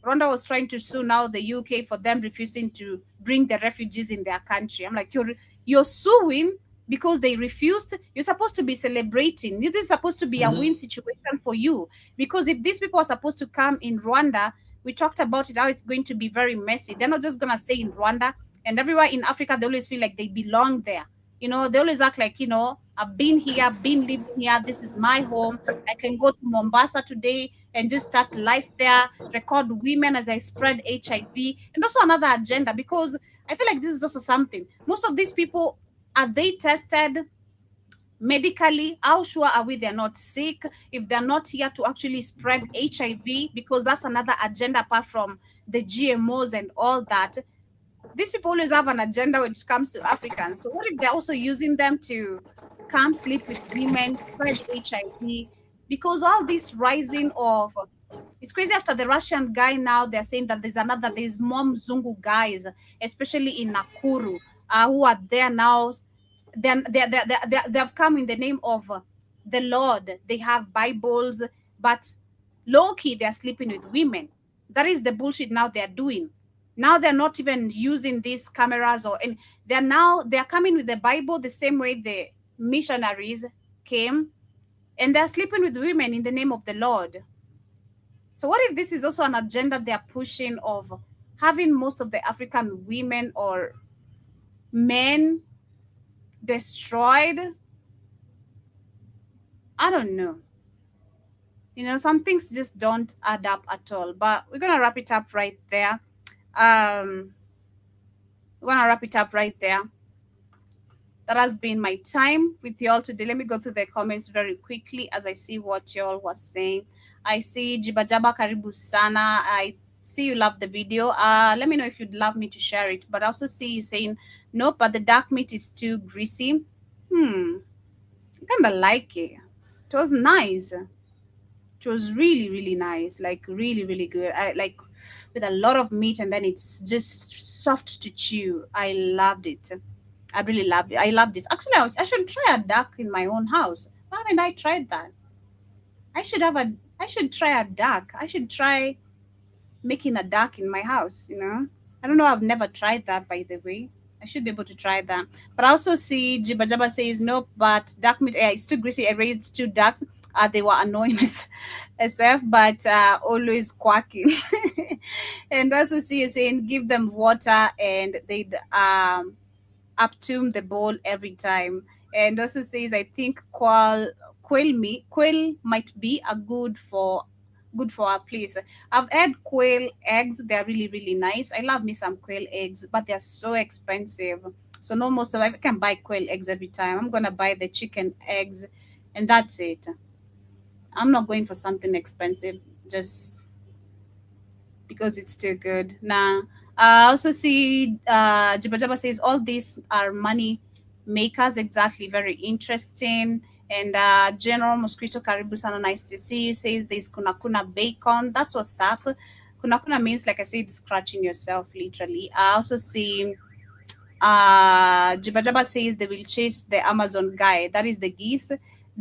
Rwanda was trying to sue now the UK for them refusing to bring the refugees in their country. I'm like, you're suing because they refused. You're supposed to be celebrating. This is supposed to be a win situation for you, because if these people are supposed to come in Rwanda, we talked about it, how it's going to be very messy. They're not just going to stay in Rwanda, and everywhere in Africa, they always feel like they belong there. They always act like, I've been here, been living here. This is my home. I can go to Mombasa today and just start life there, record women as I spread HIV. And also another agenda, because I feel like this is also something. Most of these people, are they tested medically? How sure are we they're not sick if they're not here to actually spread HIV? Because that's another agenda apart from the GMOs and all that. These people always have an agenda when it comes to Africans. So what if they're also using them to come sleep with women, spread HIV? because all this rising of, it's crazy. After the Russian guy, now they're saying that there's more Mzungu guys, especially in Nakuru, who are there now. They've come in the name of the Lord. They have Bibles, but low-key, they're sleeping with women. That is the bullshit now they're doing. Now they're not even using these cameras and they're coming with the Bible the same way the missionaries came, and they're sleeping with women in the name of the Lord. So what if this is also an agenda they're pushing of having most of the African women or men destroyed? I don't know. Some things just don't add up at all. But we're going to wrap it up right there. That has been my time with y'all today. Let me go through the comments very quickly as I see what y'all was saying. I see Jibajaba Karibu Sana. I see you love the video. Let me know if you'd love me to share it. But I also see you saying, nope, but the dark meat is too greasy. I kind of like it. It was nice. It was really, really nice. Like really, really good. I like with a lot of meat, and then it's just soft to chew. I loved it. I really loved it. I love this. Actually, I should try a duck in my own house. Why haven't I tried that? I should try a duck. I should try making a duck in my house, I don't know. I've never tried that, by the way. I should be able to try that. But I also see Jibajaba says, nope, but duck meat, it's too greasy. I raised 2 ducks. They were annoying myself, but always quacking. And also see you saying, give them water and they'd uptune the bowl every time. And also says, I think quail might be a good for our place. I've had quail eggs. They're really, really nice. I love me some quail eggs, but they're so expensive. So no, most of I can buy quail eggs every time. I'm gonna buy the chicken eggs, and that's it. I'm not going for something expensive just because it's too good. Nah. I also see Jibajaba says all these are money makers. Exactly, very interesting. And General Mosquito Karibu Sana, nice to see you. Says there's kuna bacon. That's what's up. Kuna means, like I said, scratching yourself literally. I also see Jibajaba says they will chase the Amazon guy. That is the geese.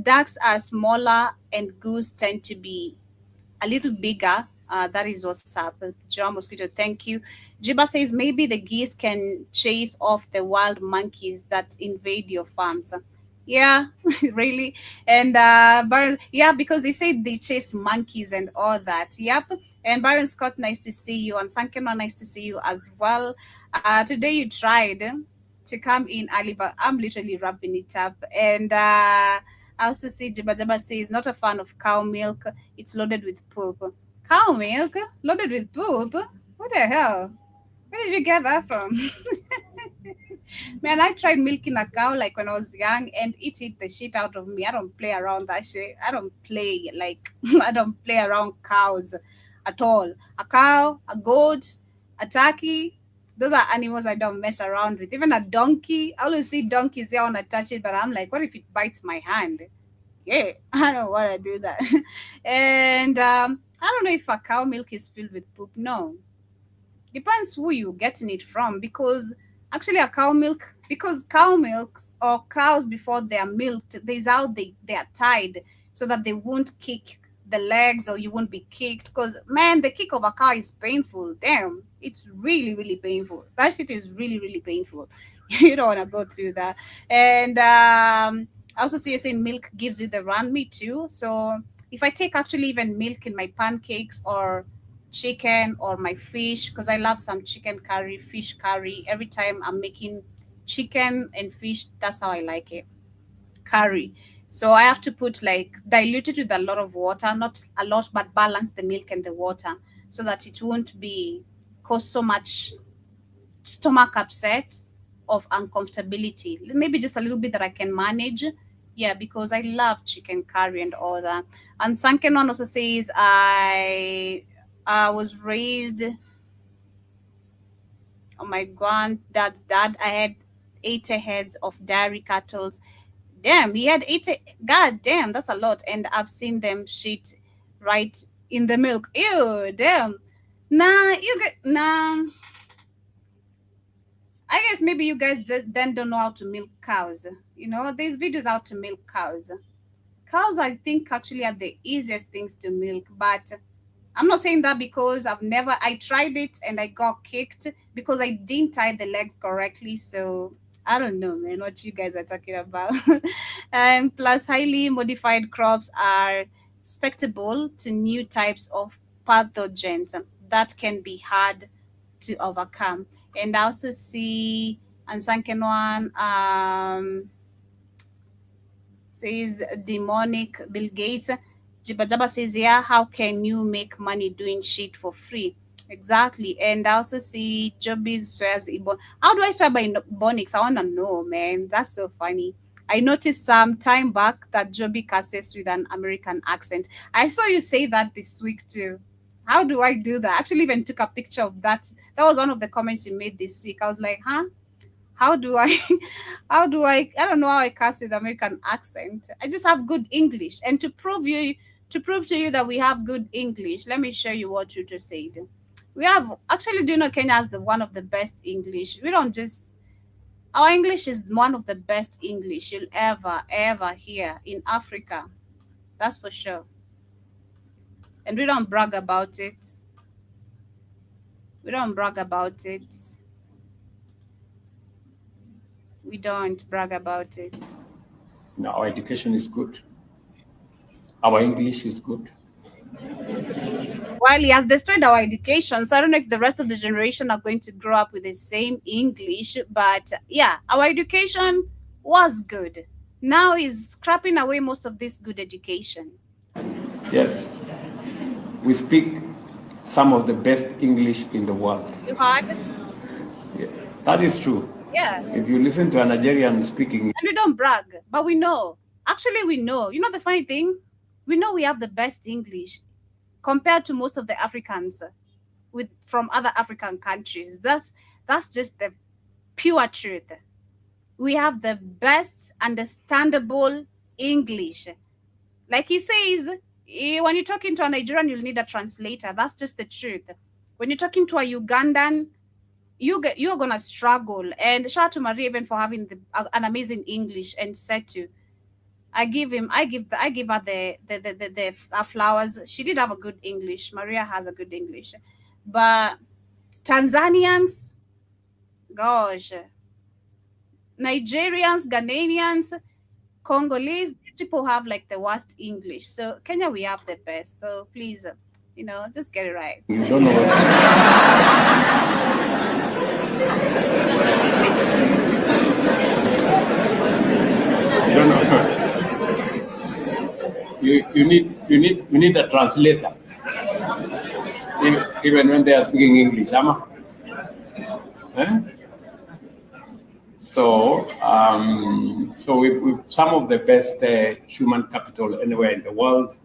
Ducks are smaller and goose tend to be a little bigger. That is what's up. John Mosquito, thank you. Jiba says maybe the geese can chase off the wild monkeys that invade your farms. Yeah, really. And Baron, yeah, because he said they chase monkeys and all that. Yep. And Baron Scott, nice to see you. And Sankema, nice to see you as well. Today you tried to come in early, but I'm literally wrapping it up. And I also see Jibajaba says not a fan of cow milk. It's loaded with poop. Cow milk loaded with poop? What the hell? Where did you get that from? Man, I tried milking a cow like when I was young, and it hit the shit out of me. I don't play around that shit. I don't play around cows at all. A cow, a goat, a turkey, those are animals I don't mess around with. Even a donkey, I always see donkeys there, I want to touch it, but I'm like, what if it bites my hand? Yeah, I don't want to do that. And I don't know if a cow milk is filled with poop. No. Depends who you're getting it from, because actually a cow milk, because cow milks or cows before they're milked, there's how they are tied so that they won't kick the legs or you won't be kicked, because man, the kick of a cow is painful. Damn, it's really, really painful. That shit is really, really painful. You don't want to go through that. And I also see you saying milk gives you the run. Me too. So if I take actually even milk in my pancakes or chicken or my fish, because I love some chicken curry, fish curry. Every time I'm making chicken and fish, that's how I like it. Curry. So I have to put like dilute it with a lot of water, not a lot, but balance the milk and the water so that it won't be cause so much stomach upset of uncomfortability. Maybe just a little bit that I can manage. Yeah, because I love chicken curry and all that. And Sanken one also says I was raised on my granddad's dad. I had 80 heads of dairy cattle. Damn, he had 80. God damn, that's a lot. And I've seen them shit right in the milk. Ew, damn. Nah, nah. I guess maybe you guys then don't know how to milk cows. You know, there's videos how to milk cows. Cows, I think, actually are the easiest things to milk, but I'm not saying that because I tried it and I got kicked because I didn't tie the legs correctly. So I don't know, man, what you guys are talking about. And plus, highly modified crops are susceptible to new types of pathogens that can be hard to overcome. And I also see Ansanken one says demonic Bill Gates. Jibba says, yeah, how can you make money doing shit for free? Exactly. And I also see Joby swears Ibon. How do I swear by Bonix? I want to know, man. That's so funny. I noticed some time back that Joby curses with an American accent. I saw you say that this week too. How do I do that? I actually even took a picture of that. That was one of the comments you made this week. I was like, huh? How do I I don't know how I curse with American accent. I just have good English. And to prove to you that we have good English, let me show you what Ruto said. We have actually, do you know Kenya has one of the best English? We don't just our English is one of the best English you'll ever hear in Africa. That's for sure. And we don't brag about it. We don't brag about it. We don't brag about it. No, our education is good. Our English is good. While he has destroyed our education, so I don't know if the rest of the generation are going to grow up with the same English, but yeah, our education was good. Now he's scrapping away most of this good education. Yes. We speak some of the best English in the world. You heard? Yeah, that is true. Yeah. If you listen to a Nigerian speaking... And we don't brag, but we know. Actually, we know. You know the funny thing? We know we have the best English compared to most of the Africans from other African countries. That's just the pure truth. We have the best understandable English. Like he says, when you're talking to a Nigerian, you'll need a translator. That's just the truth. When you're talking to a Ugandan, you're gonna struggle. And shout out to Maria even for having an amazing English and Setu. I give her the flowers. She did have a good English. Maria has a good English, but Tanzanians, gosh, Nigerians, Ghanaians, Congolese, these people have like the worst English. So Kenya, we have the best. So please, just get it right. You don't know what... You don't know. You need a translator. Even when they are speaking English, Ama. So with some of the best human capital anywhere in the world,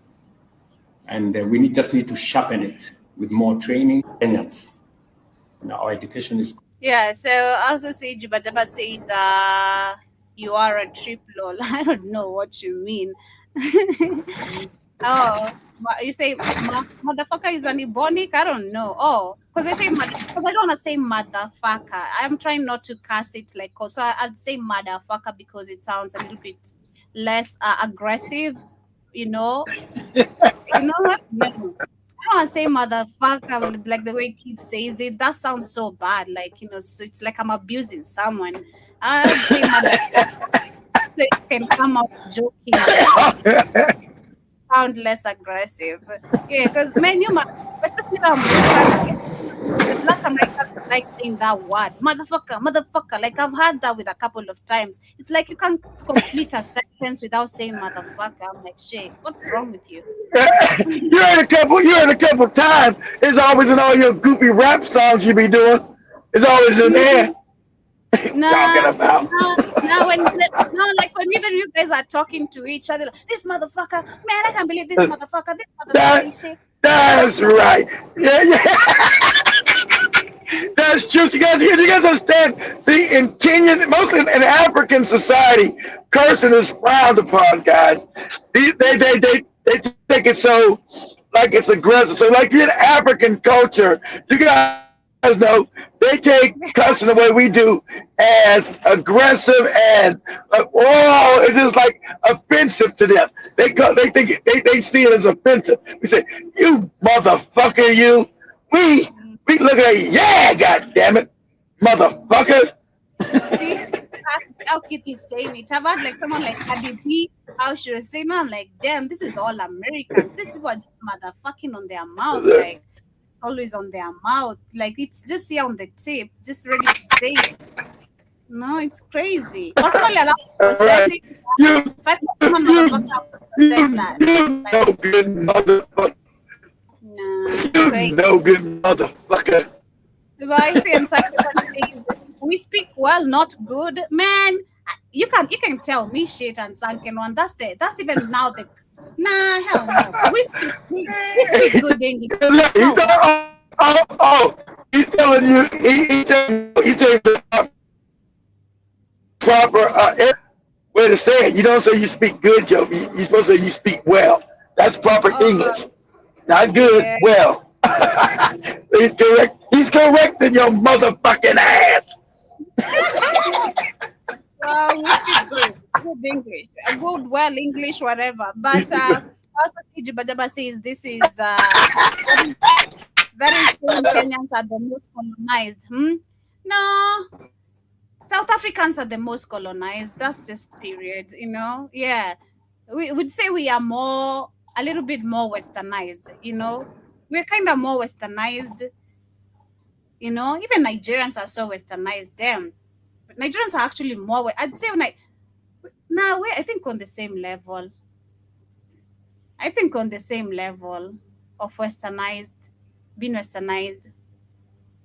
and we just need to sharpen it with more training. Kenyans, our education is. Yeah. So I also see Jibba says, you are a trip lol. I don't know what you mean. Oh, you say motherfucker is an Ebonic? I don't know. Oh, because I don't want to say motherfucker. I'm trying not to curse it like, so I'd say motherfucker because it sounds a little bit less aggressive, you know. You know what? No. I don't want to say motherfucker like the way kids says it. That sounds so bad. Like, so it's like I'm abusing someone. I'd say motherfucker. So it can come out joking. Sound less aggressive. Yeah, because man, especially the Black Americans like saying that word, motherfucker. Like I've heard that with a couple of times. It's like you can't complete a sentence without saying motherfucker. I'm like, shit, what's wrong with you? You heard a couple times. It's always in all your goofy rap songs you be doing. It's always in there. Talking about. Like when even you guys are talking to each other, like, this motherfucker, man, I can't believe this motherfucker, this motherfucker. That's right. Yeah. that's true. You guys understand? See, in Kenyan, mostly in African society, cursing is frowned upon, guys. They take it so like it's aggressive. So like in African culture, you guys know they take cussing the way we do as aggressive and like, oh, it's just like offensive to them. They see it as offensive. We say, you motherfucker, you. We look at it, yeah, god damn it, motherfucker. See how Kitty's saying it. About like someone like Cardi B, how she was saying, I'm like, damn, this is all Americans. These people are just motherfucking on their mouth, like always on their mouth. Like it's just here on the tip, just ready to say it. No, it's crazy. Or someone allowed to process it. If I someone motherfucker process that. No good motherfucker. No good motherfucker. But I say inside things, we speak well, not good. Man, you can tell me shit and sunken one. That's even now the hell no. We speak good English. He's telling you he's telling you proper way to say it. You don't say you speak good, Joe. You're supposed to say you speak well. That's proper English. Not good, well. He's correct. He's correcting your motherfucking ass. We speak good English, good well English, whatever. But also Jibajaba says this is that is saying Kenyans are the most colonized. No, South Africans are the most colonized. That's just period. Yeah, we would say we are a little bit more westernized. We're kind of more westernized. Even Nigerians are so westernized. Damn, but Nigerians are actually more. I'd say I think on the same level. I think on the same level of westernized, being westernized.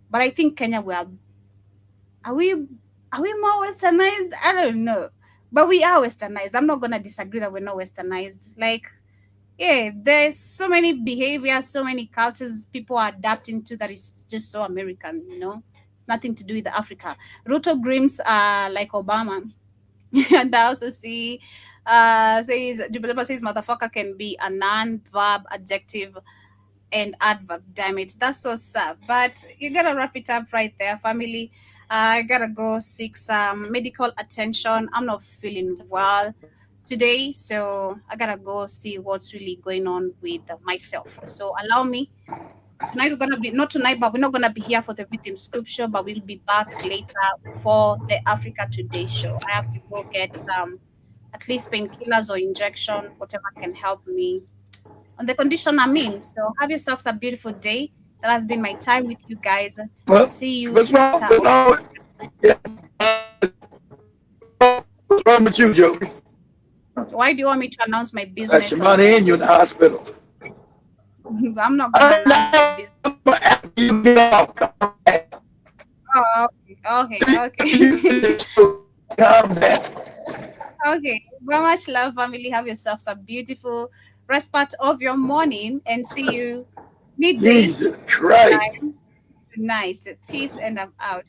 But I think Kenya are we more westernized? I don't know. But we are westernized. I'm not gonna disagree that we're not westernized. Like, yeah, there's so many behaviors, so many cultures people are adapting to that is just so American, It's nothing to do with Africa. Ruto Grims are like Obama. And I also see Jubilee says motherfucker can be a non-verb, adjective, and adverb. Damn it, that's so sad. But you gotta wrap it up right there, family. I gotta go seek some medical attention. I'm not feeling well today, so I gotta go see what's really going on with myself. So allow me. Tonight we're gonna be not tonight, but we're not gonna be here for the Rhythm Scoop show, but we'll be back later for the Africa Today show. I have to go get some at least painkillers or injection, whatever can help me on the condition I'm in. So have yourselves a beautiful day. That has been my time with you guys. I'll see you What's wrong with you, Joe? Why do you want me to announce my business? That's your money in you in the hospital. I'm not going to announce my business. You get off. Oh, okay. Calm down. Okay. Well, much love, family. Have yourselves a beautiful rest part of your morning and see you midday Jesus Christ. tonight. Peace, and I'm out.